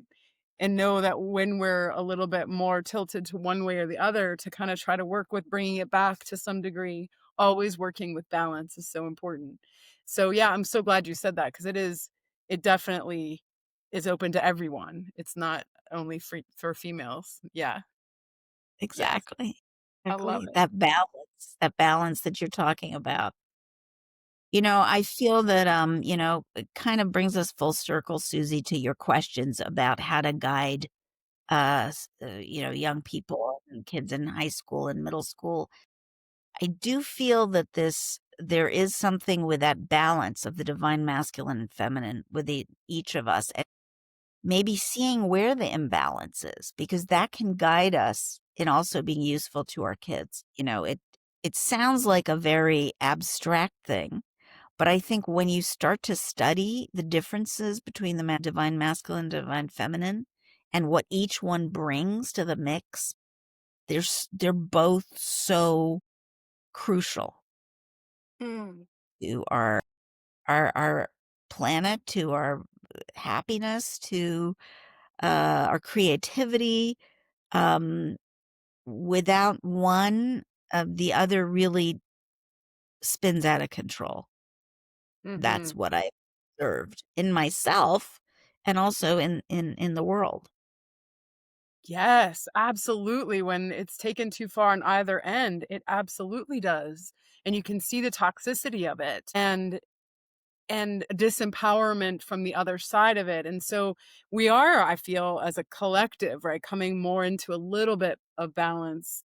And know that when we're a little bit more tilted to one way or the other, to kind of try to work with bringing it back to some degree. Always working with balance is so important. So yeah, I'm so glad you said that, because it definitely is open to everyone. It's not only for females. Yeah. Yes. Exactly. I love Exactly. it. That balance that you're talking about. I feel that, it kind of brings us full circle, Susie, to your questions about how to guide young people and kids in high school and middle school. I do feel that there is something with that balance of the divine masculine and feminine with each of us, and maybe seeing where the imbalance is, because that can guide us in also being useful to our kids. It sounds like a very abstract thing, but I think when you start to study the differences between the divine masculine, divine feminine, and what each one brings to the mix, they're both so crucial Mm. to our planet, to our happiness, to our creativity. Um, Without one, the other really spins out of control. That's Hmm. what I observed in myself and also in the world. Yes, absolutely. When it's taken too far on either end, it absolutely does. And you can see the toxicity of it, and disempowerment from the other side of it. And so we are, I feel, as a collective, right, coming more into a little bit of balance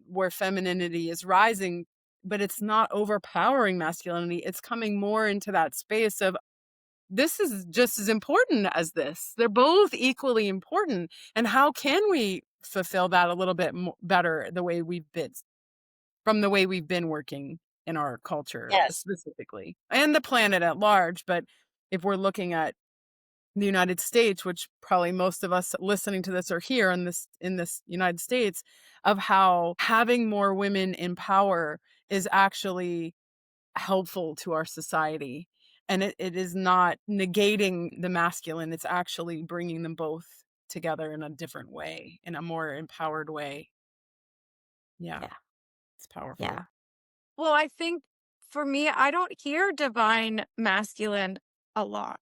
where femininity is rising, but it's not overpowering masculinity. It's coming more into that space of, this is just as important as this. They're both equally important. And how can we fulfill that a little bit better, the way we've been working in our culture Yes. specifically, and the planet at large? But if we're looking at the United States, which probably most of us listening to this are here in this United States, of how having more women in power is actually helpful to our society. And it is not negating the masculine, it's actually bringing them both together in a different way, in a more empowered way. Yeah, Yeah. it's powerful. Yeah. Well, I think for me, I don't hear divine masculine a lot.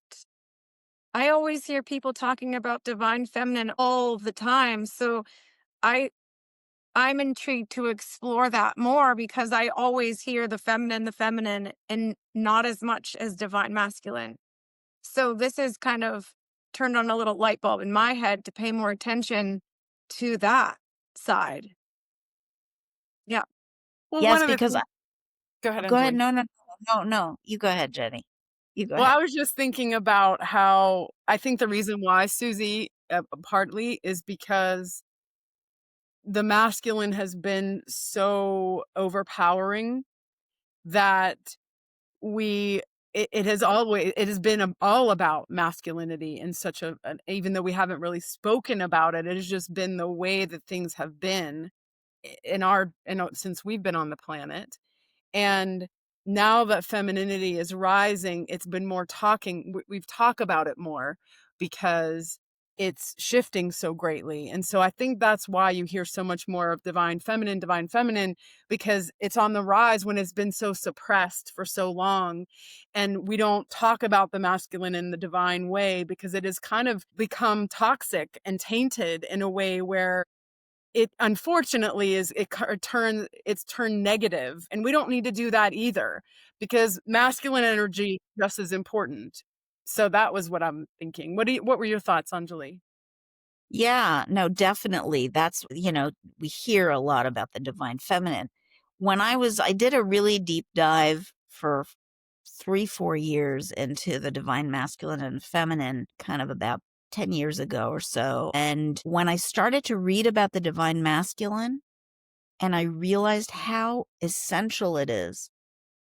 I always hear people talking about divine feminine all the time. So I I'm intrigued to explore that more, because I always hear the feminine, and not as much as divine masculine. So this is kind of turned on a little light bulb in my head to pay more attention to that side. Yeah. Well, one Yes, of the because things, go ahead, go ahead. Anjali. No, no, no, no, no. You go ahead, Jenny. You go Well, ahead. I was just thinking about how I think the reason why, Susie, partly is because the masculine has been so overpowering that we it has been all about masculinity in such even though we haven't really spoken about it, it has just been the way that things have been since we've been on the planet. And now that femininity is rising, it's been more talking. We've talked about it more because it's shifting so greatly. And so I think that's why you hear so much more of divine feminine, because it's on the rise when it's been so suppressed for so long. And we don't talk about the masculine in the divine way because it has kind of become toxic and tainted in a way where it unfortunately it's turned negative, and we don't need to do that either, because masculine energy is just as important. So that was what I'm thinking. What were your thoughts, Anjali? Yeah, no, definitely. That's, we hear a lot about the divine feminine. I did a really deep dive for 3, 4 years into the divine masculine and feminine, kind of about 10 years ago or so. And when I started to read about the divine masculine, and I realized how essential it is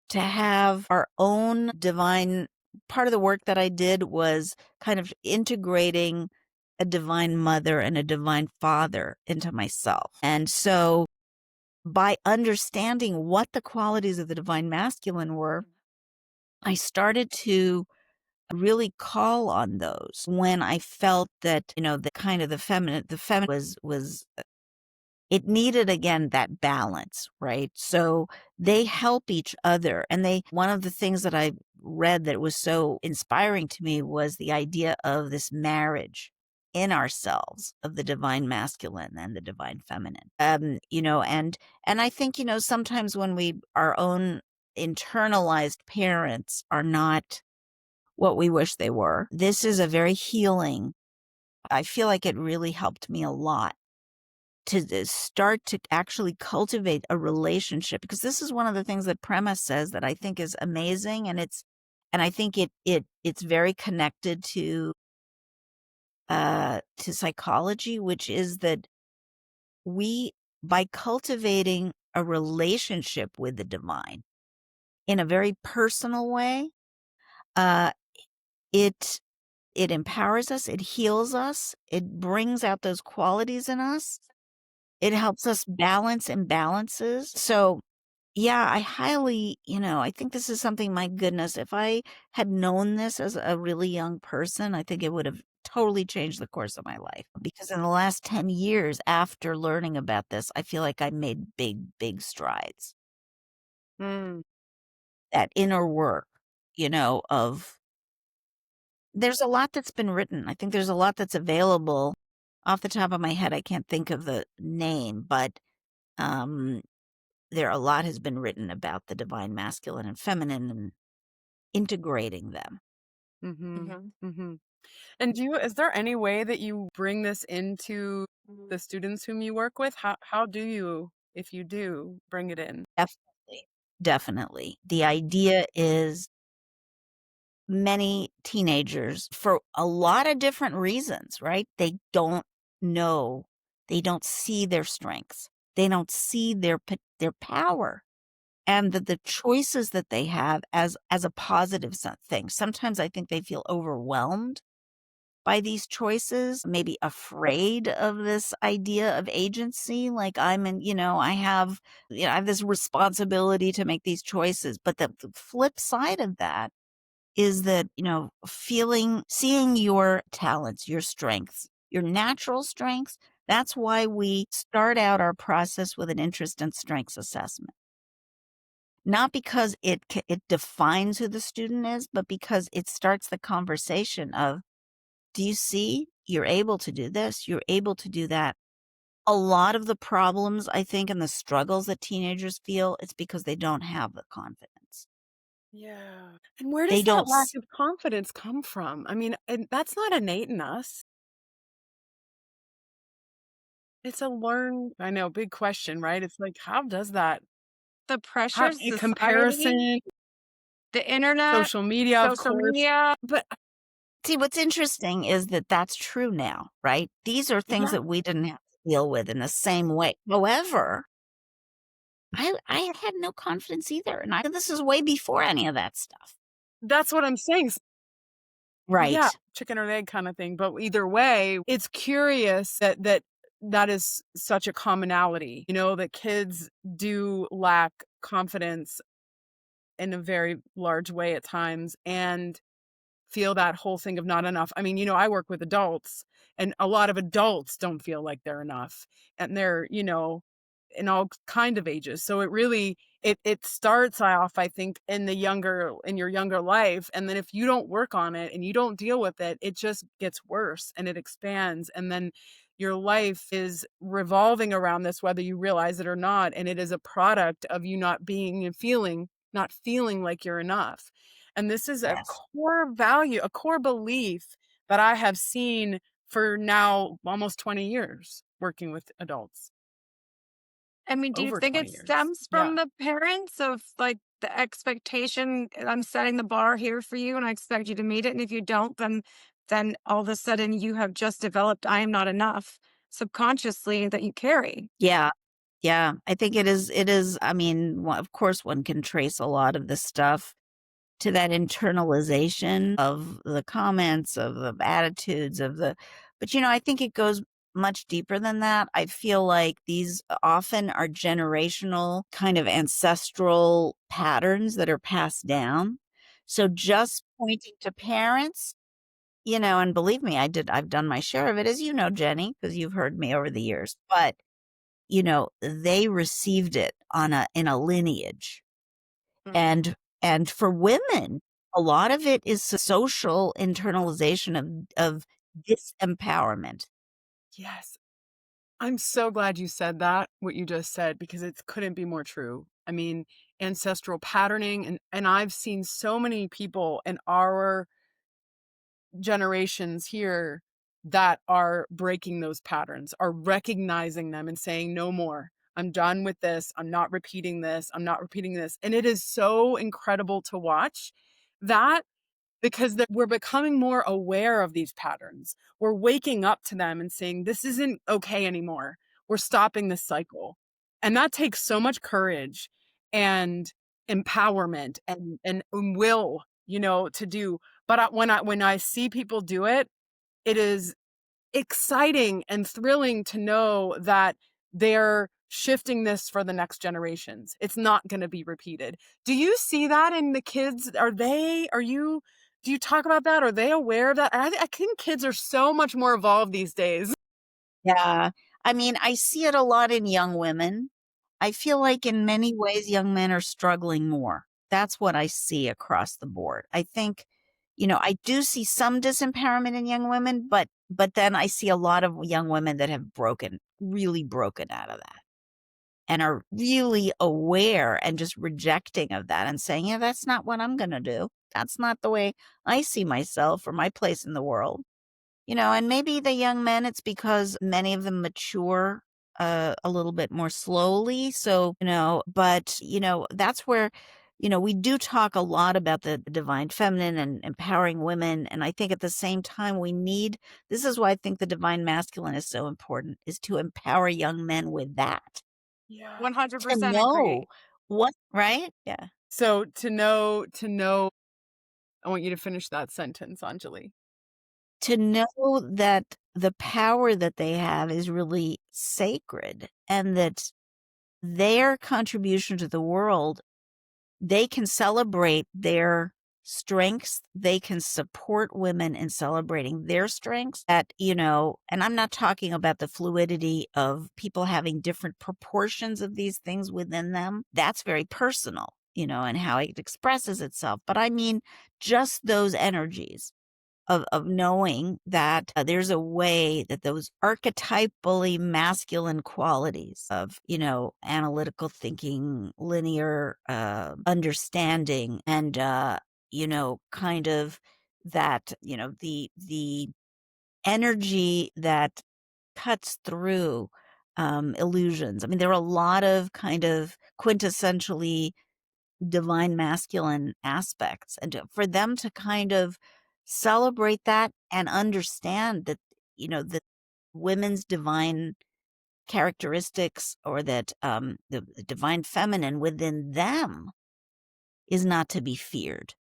to have our own divine, part of the work that I did was kind of integrating a divine mother and a divine father into myself. And so by understanding what the qualities of the divine masculine were, I started to really call on those when I felt that, the feminine was it needed, again, that balance, right? So they help each other. And one of the things that I read that was so inspiring to me was the idea of this marriage in ourselves of the divine masculine and the divine feminine. And I think, sometimes when our own internalized parents are not what we wish they were, this is a very healing. I feel like it really helped me a lot to start to actually cultivate a relationship, because this is one of the things that premise says that I think is amazing, and I think it's very connected to psychology, which is that we by cultivating a relationship with the divine in a very personal way, uh it it empowers us, it heals us, it brings out those qualities in us. It helps us balance imbalances. So, yeah, I highly, I think this is something, my goodness, if I had known this as a really young person, I think it would have totally changed the course of my life. Because in the last 10 years after learning about this, I feel like I made big, big strides. Mm. That inner work, of there's a lot that's been written. I think there's a lot that's available. Off the top of my head, I can't think of the name, but um a lot has been written about the divine masculine and feminine and integrating them. Mhm. Mhm. Mhm. And is there any way that you bring this into the students whom you work with? How do you, if you do, bring it in? Definitely. Definitely. The idea is many teenagers, for a lot of different reasons, right? They don't know, they don't see their strengths, they don't see their power. And the choices that they have as a positive thing. Sometimes I think they feel overwhelmed by these choices, maybe afraid of this idea of agency. Like I have this responsibility to make these choices. But the flip side of that is that, seeing your talents, your strengths, your natural strengths. That's why we start out our process with an interest and strengths assessment. Not because it defines who the student is, but because it starts the conversation of, do you see? You're able to do this. You're able to do that. A lot of the problems, I think, and the struggles that teenagers feel, it's because they don't have the confidence. Yeah. And where They does that don't. lack of confidence come from? I mean, and that's not innate in us. It's a learned, I know, big question, right? It's like, how does that The have pressures, a society, comparison, the internet, social media, of social course. media. But See, what's interesting is that that's true now, right? These are things yeah, that we didn't have to deal with in the same way. However, I had no confidence either, and this is way before any of that stuff. that's what I'm saying. Yeah, Right. chicken or egg kind of thing. But either way, it's curious that is such a commonality, that kids do lack confidence in a very large way at times and feel that whole thing of not enough. I mean, I work with adults, and a lot of adults don't feel like they're enough, and they're, in all kind of ages. So it really it starts off, I think, in your younger life, and then if you don't work on it and you don't deal with it, it just gets worse and it expands, and then your life is revolving around this whether you realize it or not, and it is a product of you not being and not feeling like you're enough. And this is a Yes. core value, a core belief that I have seen for now almost 20 years working with adults. I mean, do you Over think 20 it years. stems Yeah. from the parents of like the expectation? I'm setting the bar here for you and I expect you to meet it. And if you don't, then all of a sudden you have just developed I am not enough subconsciously that you carry. Yeah. Yeah. I think it is, I mean, of course one can trace a lot of this stuff to that internalization of the comments, of the attitudes, but I think it goes much deeper than that. I feel like these often are generational, kind of ancestral patterns that are passed down. So just pointing to parents, and believe me, I've done my share of it, as you know, Jenny, because you've heard me over the years. But, they received it in a lineage. Mm. And for women, a lot of it is social internalization of disempowerment. Yes. I'm so glad you said that, what you just said, because it couldn't be more true. I mean, ancestral patterning, and I've seen so many people in our generations here that are breaking those patterns, are recognizing them and saying, no more. I'm done with this. I'm not repeating this. I'm not repeating this. And it is so incredible to watch that because we're becoming more aware of these patterns. We're waking up to them and saying, this isn't okay anymore. We're stopping this cycle. And that takes so much courage and empowerment and will, to do. But when I see people do it, it is exciting and thrilling to know that they're shifting this for the next generations. It's not going to be repeated. Do you see that in the kids? Do you talk about that? Are they aware of that? I think kids are so much more evolved these days. Yeah. I mean, I see it a lot in young women. I feel like in many ways, young men are struggling more. That's what I see across the board. I think, I do see some disempowerment in young women, but then I see a lot of young women that have really broken out of that and are really aware and just rejecting of that and saying, yeah, that's not what I'm going to do. That's not the way I see myself or my place in the world. And maybe the young men, it's because many of them mature a little bit more slowly. So, but, that's where, we do talk a lot about the divine feminine and empowering women. And I think at the same time, this is why I think the divine masculine is so important, is to empower young men with that, Yeah. to 100% know agree. what, right? Yeah. So to know, I want you to finish that sentence, Anjali. To know that the power that they have is really sacred and that their contribution to the world, they can celebrate their strengths. They can support women in celebrating their strengths and I'm not talking about the fluidity of people having different proportions of these things within them. That's very personal, and how it expresses itself. But I mean, just those energies of knowing that there's a way that those archetypally masculine qualities of, analytical thinking, linear understanding, and, kind of that, the energy that cuts through illusions. I mean, there are a lot of kind of quintessentially divine masculine aspects, and for them to kind of celebrate that and understand that that women's divine characteristics, or that the divine feminine within them is not to be feared.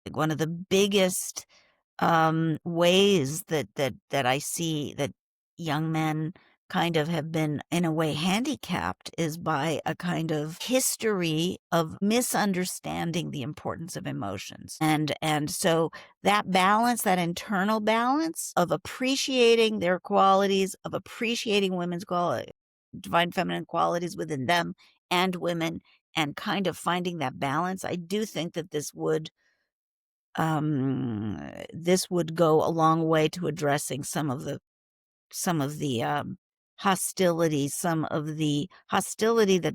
Like, one of the biggest ways that I see that young men kind of have been, in a way, handicapped is by a kind of history of misunderstanding the importance of emotions. And so that balance, that internal balance of appreciating their qualities, of appreciating women's quality, divine feminine qualities within them and women, and kind of finding that balance, I do think that this would go a long way to addressing some of the hostility, some of the hostility that,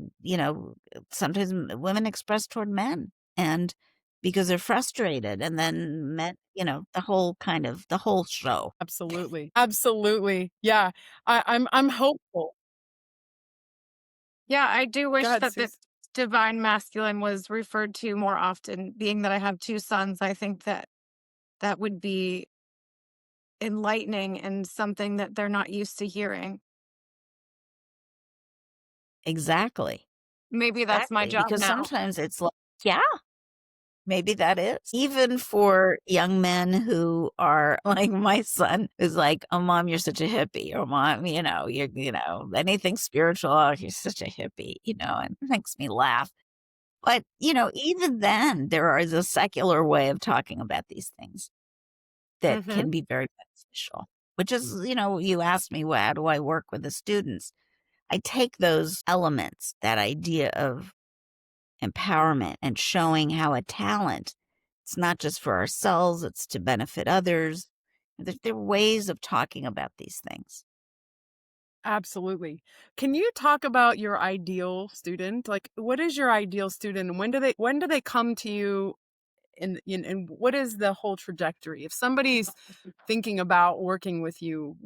sometimes women express toward men, and because they're frustrated, and then men, the whole show. Absolutely. Absolutely. Yeah. I'm hopeful. Yeah, I do Go wish ahead, that Susie. this divine masculine was referred to more often. Being that I have two sons, I think that that would be enlightening and something that they're not used to hearing. Exactly. Maybe that's my Exactly. job Because now. sometimes it's like, yeah, maybe that is. Even for young men who are like my son, who's like, "Oh, mom, you're such a hippie," or "Mom, anything spiritual, oh, you're such a hippie," and it makes me laugh. But, even then, there is a secular way of talking about these things that Mhm. can be very beneficial, which is, you asked me, how do I work with the students? I take those elements, that idea of empowerment and showing how a talent, it's not just for ourselves, it's to benefit others. There are ways of talking about these things. Absolutely. Can you talk about your ideal student? Like, what is your ideal student, and when do they come to you, and what is the whole trajectory? If somebody's thinking about working with you,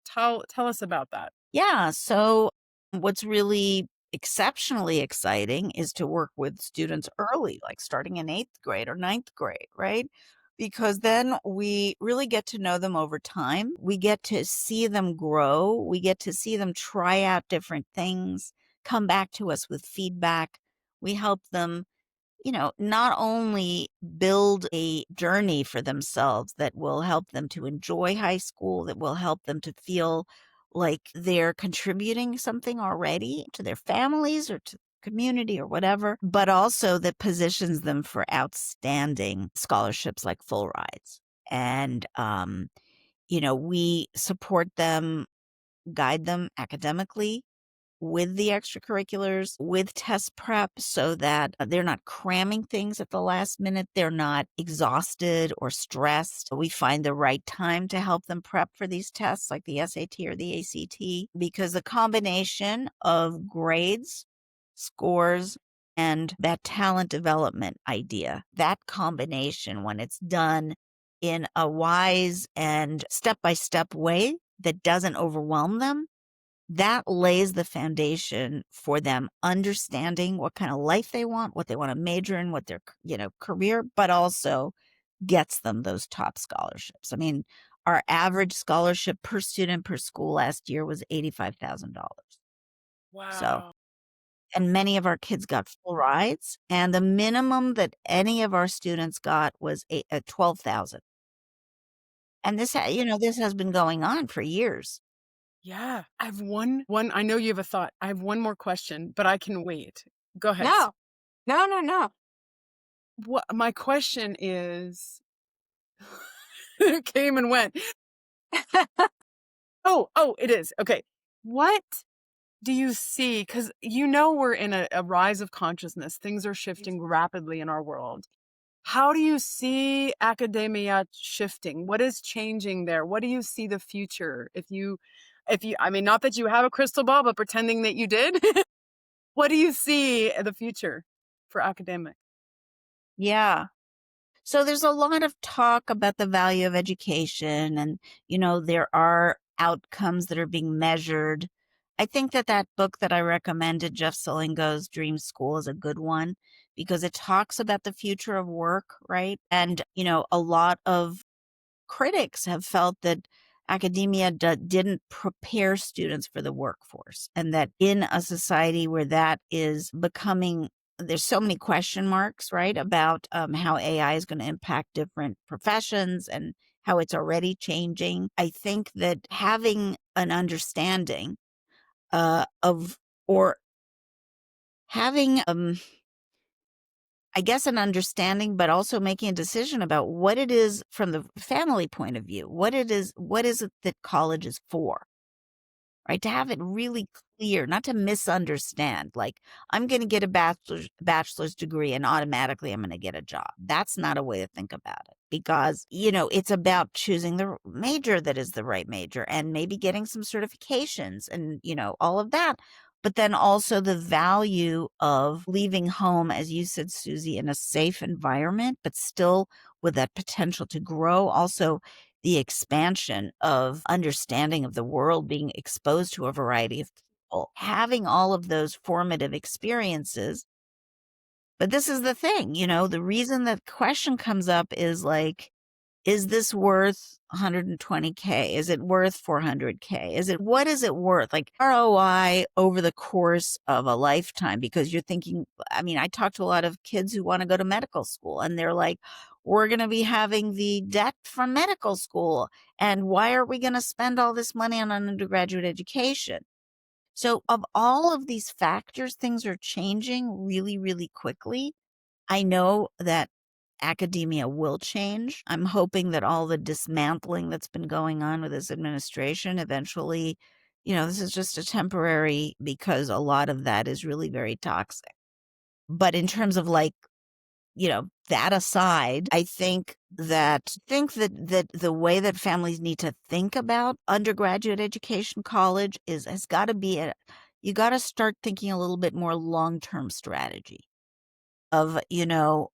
tell us about that. Yeah. So, what's really exceptionally exciting is to work with students early, like starting in eighth grade or ninth grade, right? Because then we really get to know them over time. We get to see them grow. We get to see them try out different things, come back to us with feedback. We help them, not only build a journey for themselves that will help them to enjoy high school, that will help them to feel like they're contributing something already to their families or to the community or whatever, but also that positions them for outstanding scholarships like full rides. And, we support them, guide them academically with the extracurriculars, with test prep so that they're not cramming things at the last minute. They're not exhausted or stressed. We find the right time to help them prep for these tests like the SAT or the ACT, because the combination of grades, scores, and that talent development idea, that combination, when it's done in a wise and step-by-step way that doesn't overwhelm them, that lays the foundation for them understanding what kind of life they want, what they want to major in, what their, career, but also gets them those top scholarships. I mean, our average scholarship per student per school last year was $85,000. So, Wow. and many of our kids got full rides, and the minimum that any of our students got was 12,000. And this has been going on for years. Yeah. I have one. I know you have a thought. I have one more question, but I can wait. Go ahead. No, no, no, no. What my question is, it came and went. Oh, it is. Okay. What do you see? Because we're in a rise of consciousness. Things are shifting rapidly in our world. How do you see academia shifting? What is changing there? What do you see the future? I mean, not that you have a crystal ball, but pretending that you did, what do you see the future for academic? Yeah. So there's a lot of talk about the value of education, and, there are outcomes that are being measured. I think that book that I recommended, Jeff Selingo's Dream School, is a good one because it talks about the future of work, right? And, a lot of critics have felt that academia didn't prepare students for the workforce, and that in a society where that is becoming, there's so many question marks, right, about how AI is going to impact different professions and how it's already changing. I think that having an understanding of or having I guess an understanding, but also making a decision about what it is from the family point of view. What is it that college is for? Right? To have it really clear, not to misunderstand. Like, I'm going to get a bachelor's degree and automatically I'm going to get a job. That's not a way to think about it, because, it's about choosing the major that is the right major and maybe getting some certifications and, all of that. But then also the value of leaving home, as you said, Susie, in a safe environment, but still with that potential to grow. Also, the expansion of understanding of the world, being exposed to a variety of people, having all of those formative experiences. But this is the thing, the reason that question comes up is like, is this worth 120K? Is it worth 400K? What is it worth? Like ROI over the course of a lifetime, because you're thinking, I talk to a lot of kids who want to go to medical school and they're like, we're going to be having the debt from medical school. And why are we going to spend all this money on an undergraduate education? So of all of these factors, things are changing really, really quickly. I know that academia will change. I'm hoping that all the dismantling that's been going on with this administration eventually, this is just a temporary, because a lot of that is really very toxic. But in terms of like, that aside, I think that the way that families need to think about undergraduate education, college has got to be you got to start thinking a little bit more long-term strategy of,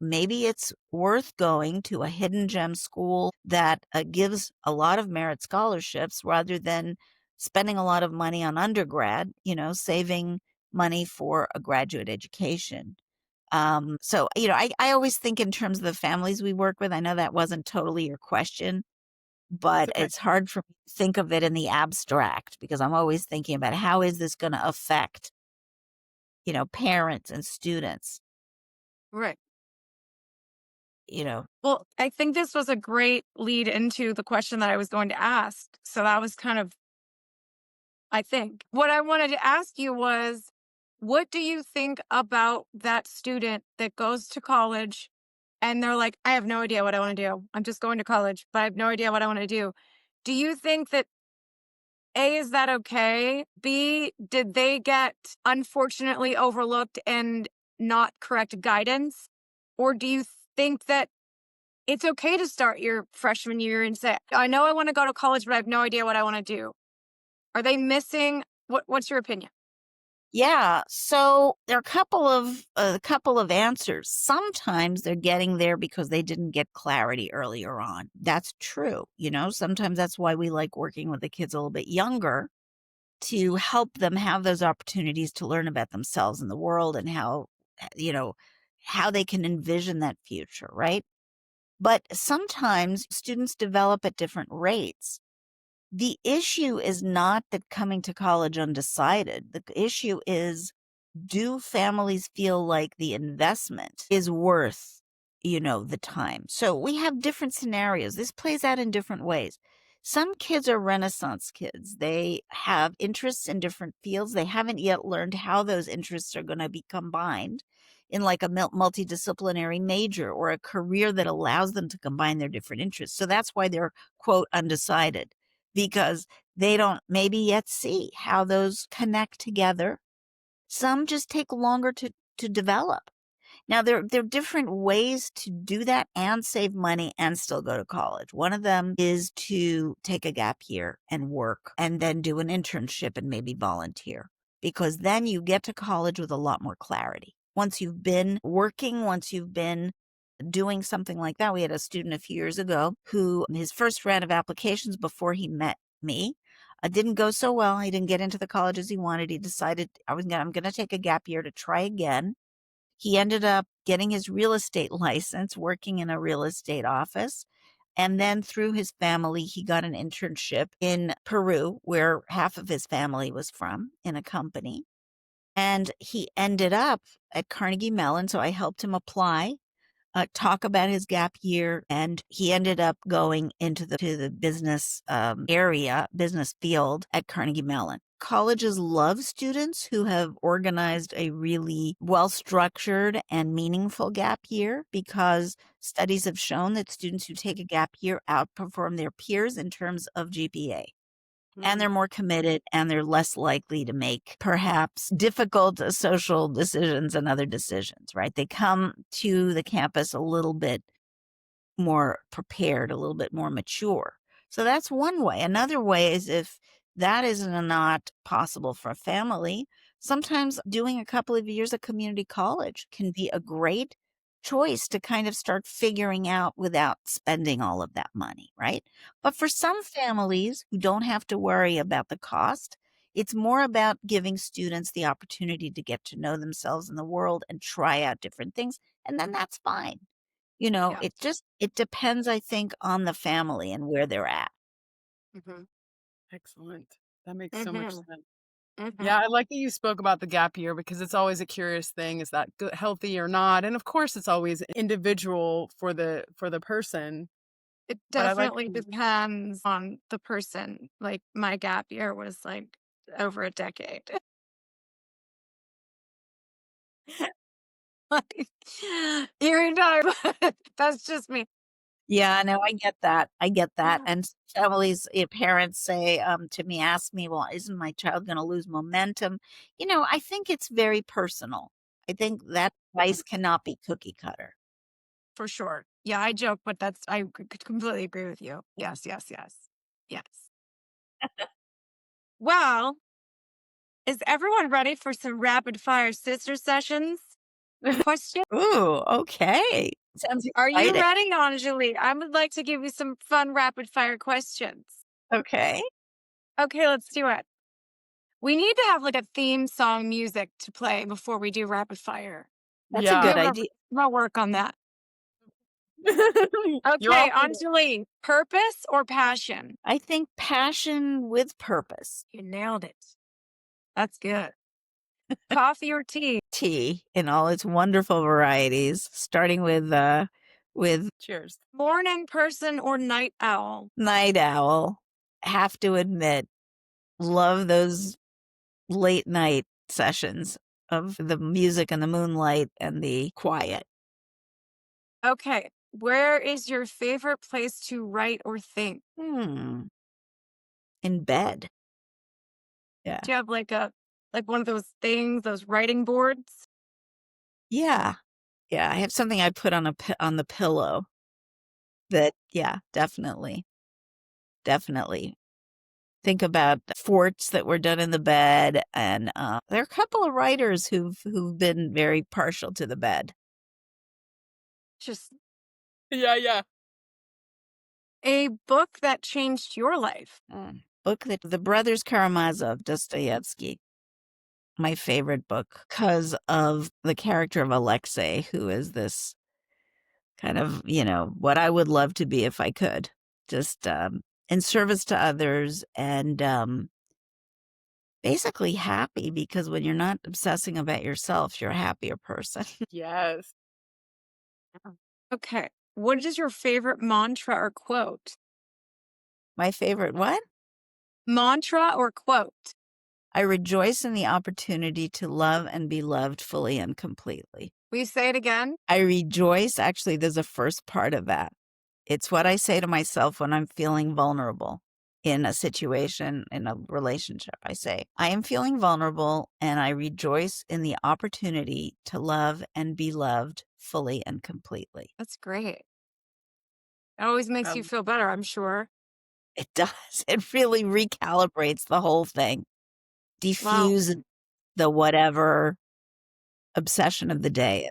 maybe it's worth going to a hidden gem school that gives a lot of merit scholarships rather than spending a lot of money on undergrad, saving money for a graduate education. So, I always think in terms of the families we work with. I know that wasn't totally your question, It's but okay. it's hard for me to think of it in the abstract, because I'm always thinking about how is this going to affect, parents and students, Right. you know. Well, I think this was a great lead into the question that I was going to ask. So that was kind of, I think. What I wanted to ask you was, what do you think about that student that goes to college and they're like, I have no idea what I want to do. I'm just going to college, but I have no idea what I want to do. Do you think that A, is that okay? B, did they get unfortunately overlooked and not correct guidance? Or do you think that it's okay to start your freshman year and say, I know I want to go to college, but I have no idea what I want to do? Are they missing? What's your opinion? Yeah, so there are a couple of answers. Sometimes they're getting there because they didn't get clarity earlier on. That's true. Sometimes that's why we like working with the kids a little bit younger, to help them have those opportunities to learn about themselves and the world, and you know, how they can envision that future, right? But sometimes students develop at different rates. The issue is not that coming to college undecided. The issue is, do families feel like the investment is worth, the time? So we have different scenarios. This plays out in different ways. Some kids are Renaissance kids. They have interests in different fields. They haven't yet learned how those interests are going to be combined in like a multidisciplinary major or a career that allows them to combine their different interests. So that's why they're, quote, undecided, because they don't maybe yet see how those connect together. Some just take longer to develop. Now, there are different ways to do that and save money and still go to college. One of them is to take a gap year and work, and then do an internship and maybe volunteer, because then you get to college with a lot more clarity. Once you've been working, once you've been doing something like that. We had a student a few years ago who, his first round of applications before he met me, didn't go so well. He didn't get into the colleges he wanted. He decided, I'm going to take a gap year to try again. He ended up getting his real estate license, working in a real estate office. And then through his family, he got an internship in Peru, where half of his family was from, in a company. And he ended up at Carnegie Mellon. So I helped him apply, talk about his gap year, and he ended up going into the business business field at Carnegie Mellon. Colleges love students who have organized a really well-structured and meaningful gap year because studies have shown that students who take a gap year outperform their peers in terms of GPA. And they're Mm. more committed and they're less likely to make perhaps difficult social decisions and other decisions, right? They come to the campus a little bit more prepared, a little bit more mature. So that's one way. Another way is if that is not possible for a family, sometimes doing a couple of years of community college can be a great choice to kind of start figuring out without spending all of that money, right? But for some families who don't have to worry about the cost, it's more about giving students the opportunity to get to know themselves in the world and try out different things. And then that's fine. Yeah. It depends, I think, on the family and where they're at. Mm-hmm. Excellent. That makes so much Mm-hmm. sense. Mm-hmm. Yeah, I like that you spoke about the gap year because it's always a curious thing. Is that good, healthy or not? And of course, it's always individual for the person. It But I like definitely depends on the person. Like my gap year was like over a decade. Like, you're not, that's just me. Yeah, no, I get that. I get that. And families, parents say to me, ask me, well, isn't my child going to lose momentum? I think it's very personal. I think that advice cannot be cookie cutter. For sure. Yeah, I joke, but I completely agree with you. Yes, yes, yes. Yes. Well, is everyone ready for some rapid fire sister sessions? Question. Ooh, okay. Sounds Are you exciting. ready, Anjali? I would like to give you some fun rapid fire questions. Okay. Okay, let's do it. We need to have like a theme song music to play before we do rapid fire. That's a yeah. good idea. I'm gonna work on that. You Okay, all Anjali, purpose or passion? I think passion with purpose. You nailed it. That's good. Coffee or tea? Tea in all its wonderful varieties, starting with cheers. Morning person or night owl? night owl. Have to admit, love those late night sessions of the music and the moonlight and the quiet. Okay, where is your favorite place to write or think? Hmm. In bed. Yeah. Do you have like one of those things, those writing boards? Yeah. Yeah. I have something I put on the pillow that, yeah, definitely. Definitely. Think about forts that were done in the bed, and there are a couple of writers who've been very partial to the bed. Just Yeah, yeah. a book that changed your life. Book that the Brothers Karamazov, Dostoevsky, my favorite book because of the character of Alexei, who is this kind of what I would love to be if I could, just in service to others and basically happy because when you're not obsessing about yourself, you're a happier person. Yes. Okay. What is your favorite mantra or quote? My favorite what? Mantra or quote? I rejoice in the opportunity to love and be loved fully and completely. Will you say it again? I rejoice. Actually, there's a first part of that. It's what I say to myself when I'm feeling vulnerable in a situation, in a relationship. I say, I am feeling vulnerable and I rejoice in the opportunity to love and be loved fully and completely. That's great. It always makes you Um, feel better, I'm sure. It does. It really recalibrates the whole thing, Wow. diffuse the whatever obsession of the day.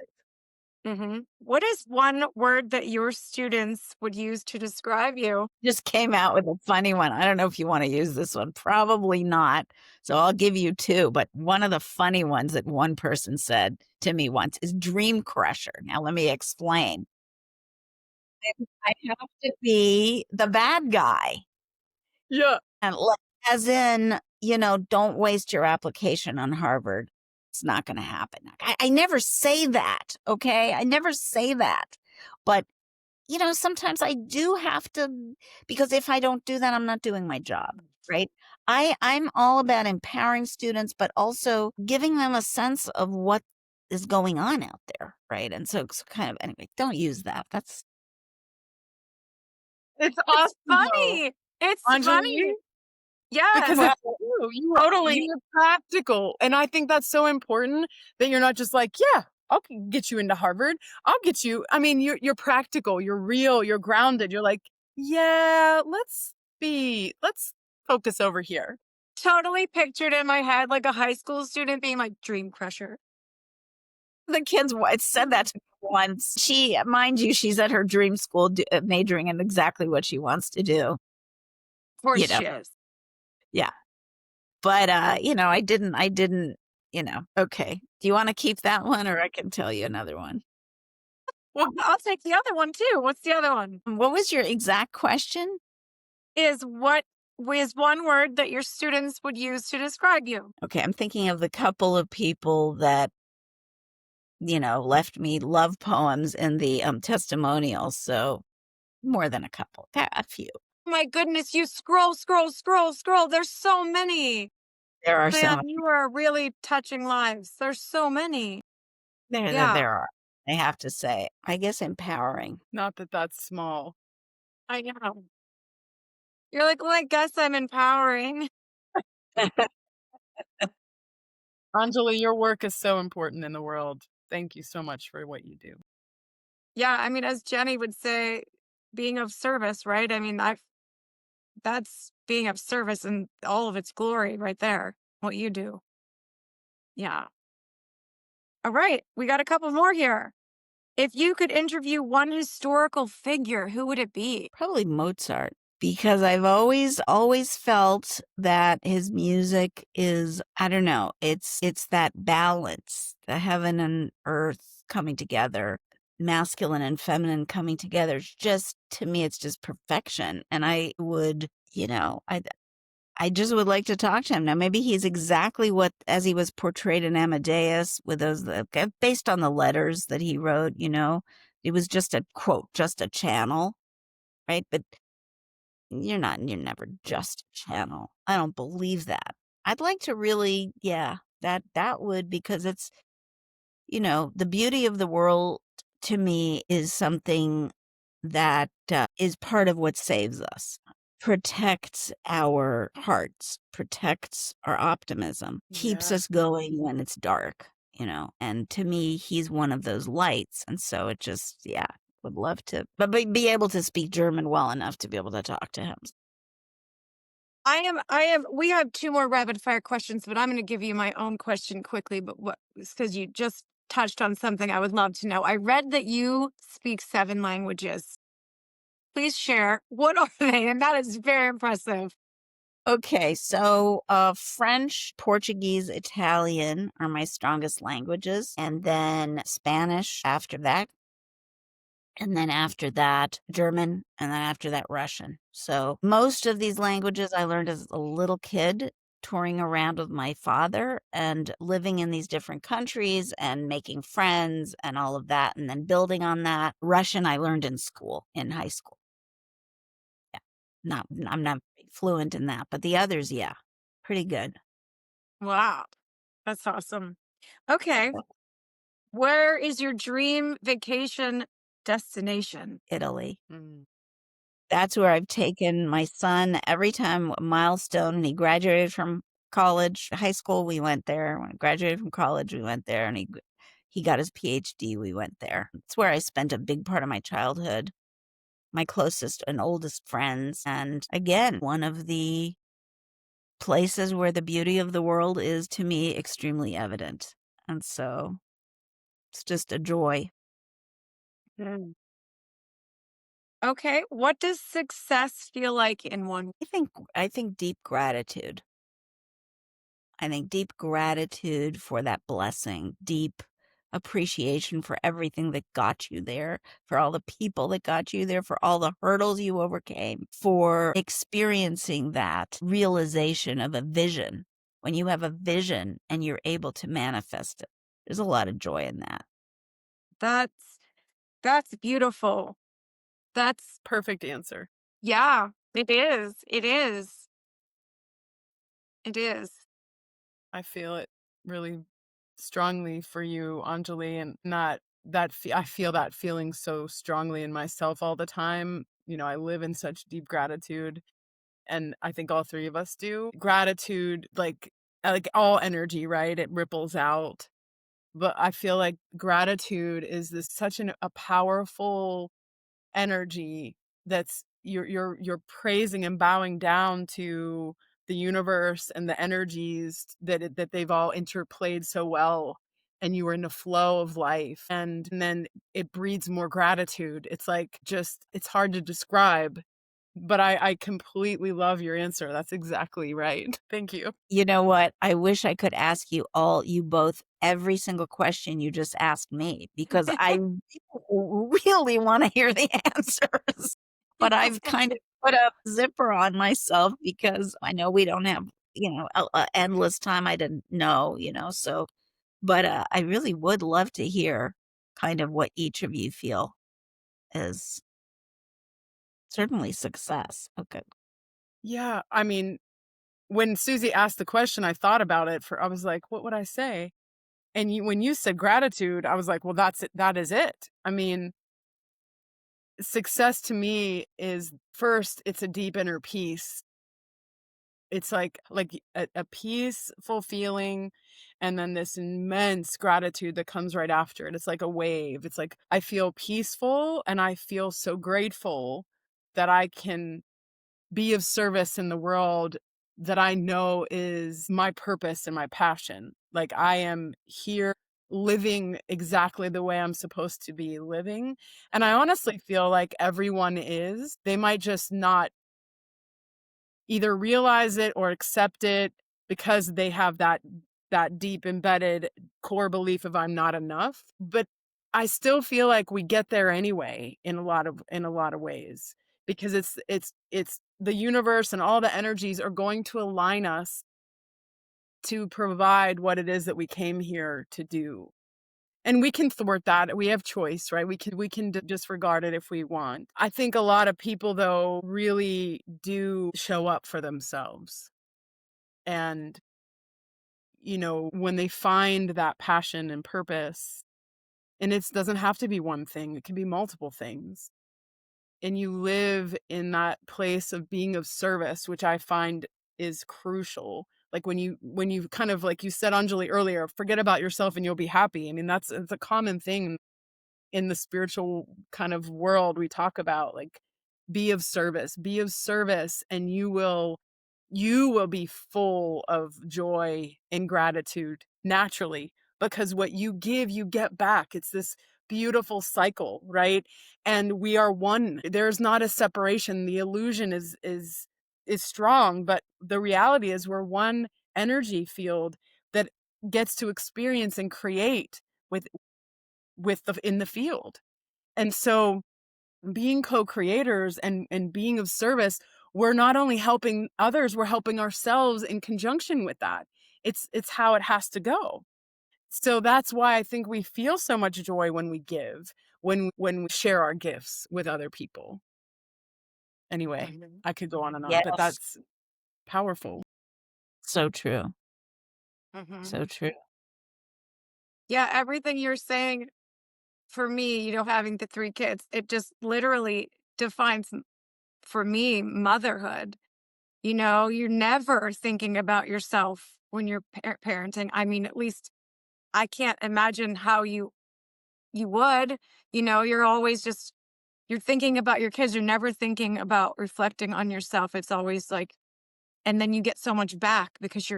What is one word that your students would use to describe you? Just came out with a funny one. I don't know if you want to use this one. Probably not. So I'll give you two. But one of the funny ones that one person said to me once is dream crusher. Now, let me explain. I have to be the bad guy. yeah. And as in, don't waste your application on Harvard. It's not going to happen. I never say that. Okay. I never say that. But sometimes I do have to, because if I don't do that, I'm not doing my job, right? I'm all about empowering students, but also giving them a sense of what is going on out there, right? And so kind of anyway, don't use that. That's It's It's awesome though, funny. It's Anjali. funny. Yes. Because well, it's true, totally. you're practical, and I think that's so important that you're not just like, "Yeah, I'll get you into Harvard. I'll get you." I mean, you're practical, you're real, you're grounded. You're like, "Yeah, let's focus over here." Totally pictured in my head like a high school student being like dream crusher. The kids said that to me once. She, mind you, she's at her dream school majoring in exactly what she wants to do. Of course You know, she is. yeah. But I didn't. Okay. Do you want to keep that one, or I can tell you another one? Well, I'll take the other one too. What's the other one? What was your exact question? What is one word that your students would use to describe you? Okay, I'm thinking of the couple of people that left me love poems in the testimonials. So more than a couple, a few. My goodness, you scroll, scroll, scroll, scroll. There's so many. There are so Man, many. you are really touching lives. There's so many. Yeah, There are. I have to say, I guess empowering. Not that that's small. I know. You're like, well, I guess I'm empowering. Anjali, your work is so important in the world. Thank you so much for what you do. Yeah, I mean, as Jenny would say, being of service, right? I mean, that's being of service in all of its glory right there. What you do. Yeah. All right, we got a couple more here. If you could interview one historical figure, who would it be? Probably Mozart, because I've always felt that his music is, I don't know, it's that balance, the heaven and earth coming together, masculine and feminine coming together. It's just, to me, it's just perfection. And I would, I just would like to talk to him. Now, maybe he's exactly what, as he was portrayed in Amadeus, with those, based on the letters that he wrote, it was just a quote, just a channel, right? But you're never just a channel. I don't believe that. I'd like to really, yeah, that would, because it's, the beauty of the world to me is something that is part of what saves us, protects our hearts, protects our optimism, keeps Yeah. us going when it's dark, and to me, he's one of those lights. And so it just, yeah, would love to, but be able to speak German well enough to be able to talk to him. We have two more rapid fire questions, but I'm going to give you my own question quickly. But because you just touched on something I would love to know. I read that you speak 7 languages. Please share. What are they? And that is very impressive. Okay, so French, Portuguese, Italian are my strongest languages, and then Spanish after that, and then after that, German, and then after that, Russian. So most of these languages I learned as a little kid, touring around with my father and living in these different countries and making friends and all of that, and then building on that. Russian I learned in school, in high school. Yeah. I'm not fluent in that, but the others, yeah, pretty good. Wow. That's awesome. Okay. Where is your dream vacation destination? Italy. Mm. That's where I've taken my son every time, a milestone. When he graduated from college, high school, we went there. When he graduated from college, we went there, and he got his PhD. We went there. It's where I spent a big part of my childhood, my closest and oldest friends, and again, one of the places where the beauty of the world is, to me, extremely evident. And so it's just a joy. Mm. Okay. What does success feel like in one? I think deep gratitude. I think deep gratitude for that blessing, deep appreciation for everything that got you there, for all the people that got you there, for all the hurdles you overcame, for experiencing that realization of a vision. When you have a vision and you're able to manifest it, there's a lot of joy in that. That's that's beautiful. That's Perfect answer. yeah, it is. It is. It is. I feel it really strongly for you, Anjali, and not that I feel that feeling so strongly in myself all the time. I live in such deep gratitude, and I think all three of us do. Gratitude, like all energy, right? It ripples out. But I feel like gratitude is this such a powerful energy that's you're praising and bowing down to the universe and the energies that they've all interplayed so well, and you were in the flow of life, and then it breeds more gratitude. It's like, just, it's hard to describe, but I completely love your answer. That's exactly right. Thank you. You know what? I wish I could ask you both every single question you just asked me, because I really want to hear the answers. But I've kind of put a zipper on myself because I know we don't have, endless time. I didn't know, so, but I really would love to hear kind of what each of you feel is certainly success. Okay. Yeah, I mean, when Susie asked the question, I thought about it I was like, what would I say? And when you said gratitude, I was like, well, that's it. That is it. I mean, success to me is, first, it's a deep inner peace. It's like a peaceful feeling, and then this immense gratitude that comes right after it. It's like a wave. It's like I feel peaceful and I feel so grateful that I can be of service in the world that I know is my purpose and my passion. Like, I am here living exactly the way I'm supposed to be living. And I honestly feel like everyone is. They might just not either realize it or accept it because they have that deep embedded core belief of I'm not enough. But I still feel like we get there anyway in a lot of ways, because it's the universe and all the energies are going to align us to provide what it is that we came here to do. And we can thwart that. We have choice, right? We can disregard it if we want. I think a lot of people, though, really do show up for themselves. And, when they find that passion and purpose, and it doesn't have to be one thing, it can be multiple things. And you live in that place of being of service, which I find is crucial. Like, when you kind of, like you said, Anjali, earlier, forget about yourself and you'll be happy. I mean, it's a common thing in the spiritual kind of world. We talk about, like, be of service, and you will be full of joy and gratitude naturally, because what you give, you get back. It's this beautiful cycle, right? And we are one. There's not a separation. The illusion is strong, but the reality is we're one energy field that gets to experience and create with in the field. And so, being co-creators and being of service, we're not only helping others, we're helping ourselves in conjunction with that. It's how it has to go. So that's why I think we feel so much joy when we give, when we share our gifts with other people. Anyway, Mhm. I could go on, but Yes. that's powerful. So true. Mhm. So true. Yeah, everything you're saying, for me, having the three kids, it just literally defines, for me, motherhood. You're never thinking about yourself when you're parenting. I mean, at least I can't imagine how you would. You're always just you're thinking about your kids. You're never thinking about reflecting on yourself. It's always like, and then you get so much back because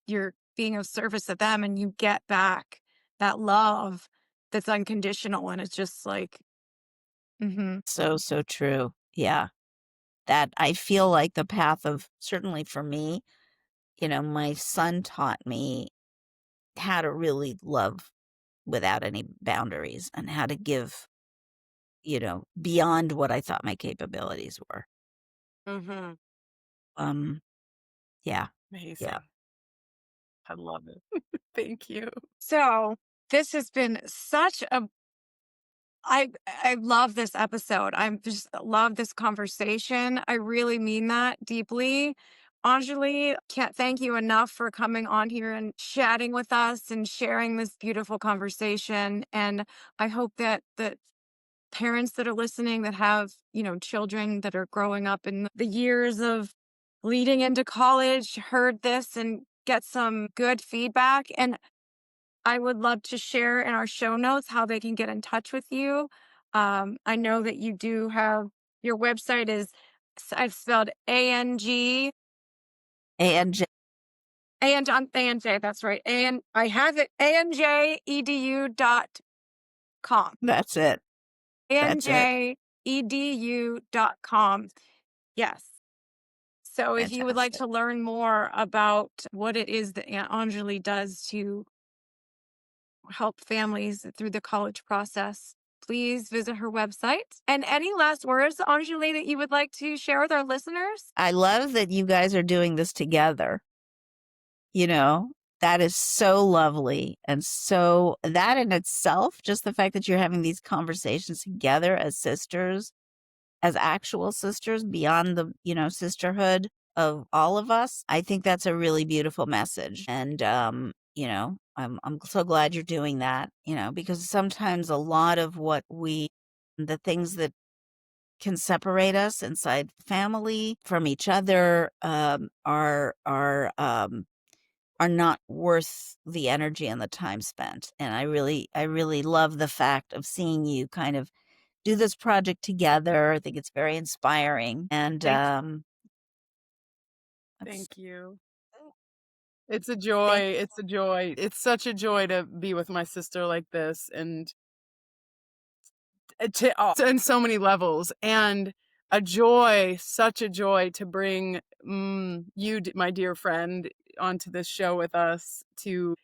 you're being of service to them, and you get back that love that's unconditional, and it's just like, mhm. So, so true. Yeah. That I feel like the path of, certainly for me, my son taught me how to really love without any boundaries and how to give, beyond what I thought my capabilities were. Mhm. Um, yeah. Yeah. Amazing. I love it. Thank you. So, this has been such a I love this episode. I'm just love this conversation. I really mean that deeply. Anjali, can't thank you enough for coming on here and chatting with us and sharing this beautiful conversation. And I hope that the parents that are listening that have, children that are growing up in the years of leading into college heard this and get some good feedback. And I would love to share in our show notes how they can get in touch with you. I know that you do have your website is I've spelled ANG And and on ANJ, that's right. And I have it anjedu.com. that's it. That's it. anjedu.com. Yes. So if you would like Fantastic. to learn more about what it is that Aunt Anjali does to help families through the college process, please visit her website. And any last words, Anjali, that you would like to share with our listeners? I love that you guys are doing this together. That is so lovely. And so that in itself, just the fact that you're having these conversations together as sisters, as actual sisters beyond the, sisterhood of all of us, I think that's a really beautiful message. And, I'm so glad you're doing that, because sometimes a lot of the things that can separate us inside family from each other, are not worth the energy and the time spent. And I really love the fact of seeing you kind of do this project together. I think it's very inspiring. And Thank you. It's a joy. thank It's a joy. It's such a joy to be with my sister like this, and in so many levels, and such a joy to bring you, my dear friend, onto this show with us to,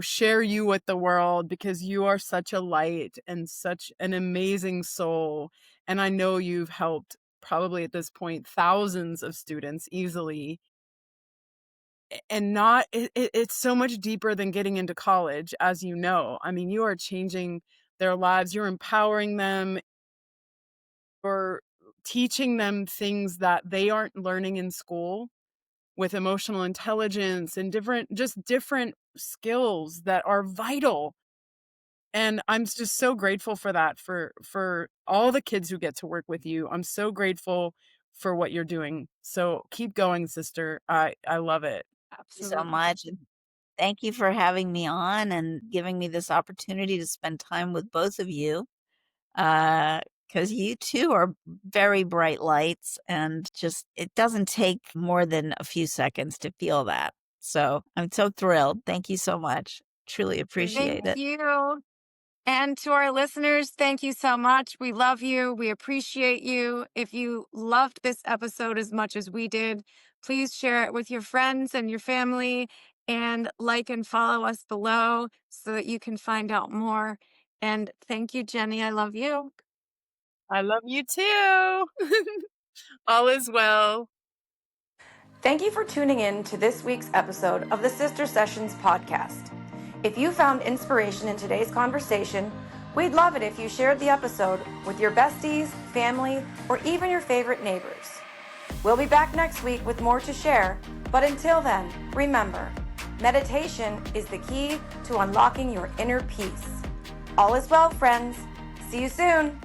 share you with the world, because you are such a light and such an amazing soul. And I know you've helped probably at this point thousands of students easily. And it's so much deeper than getting into college, as you know. I mean, you are changing their lives, you're empowering them, or teaching them things that they aren't learning in school, with emotional intelligence and different skills that are vital. And I'm just so grateful for that, for all the kids who get to work with you. I'm so grateful for what you're doing. So keep going, sister. I love it. you so Absolutely. much. And thank you for having me on and giving me this opportunity to spend time with both of you. Because you too are very bright lights, and just it doesn't take more than a few seconds to feel that. So I'm so thrilled. Thank you so much. Truly appreciate Thank it. you. And to our listeners, thank you so much. We love you. We appreciate you. If you loved this episode as much as we did, please share it with your friends and your family, and like and follow us below so that you can find out more. And thank you, Jenny. I love you. I love you too. All is well. Thank you for tuning in to this week's episode of the Sister Sessions podcast. If you found inspiration in today's conversation, we'd love it if you shared the episode with your besties, family, or even your favorite neighbors. We'll be back next week with more to share, but until then, remember, meditation is the key to unlocking your inner peace. All is well, friends. See you soon.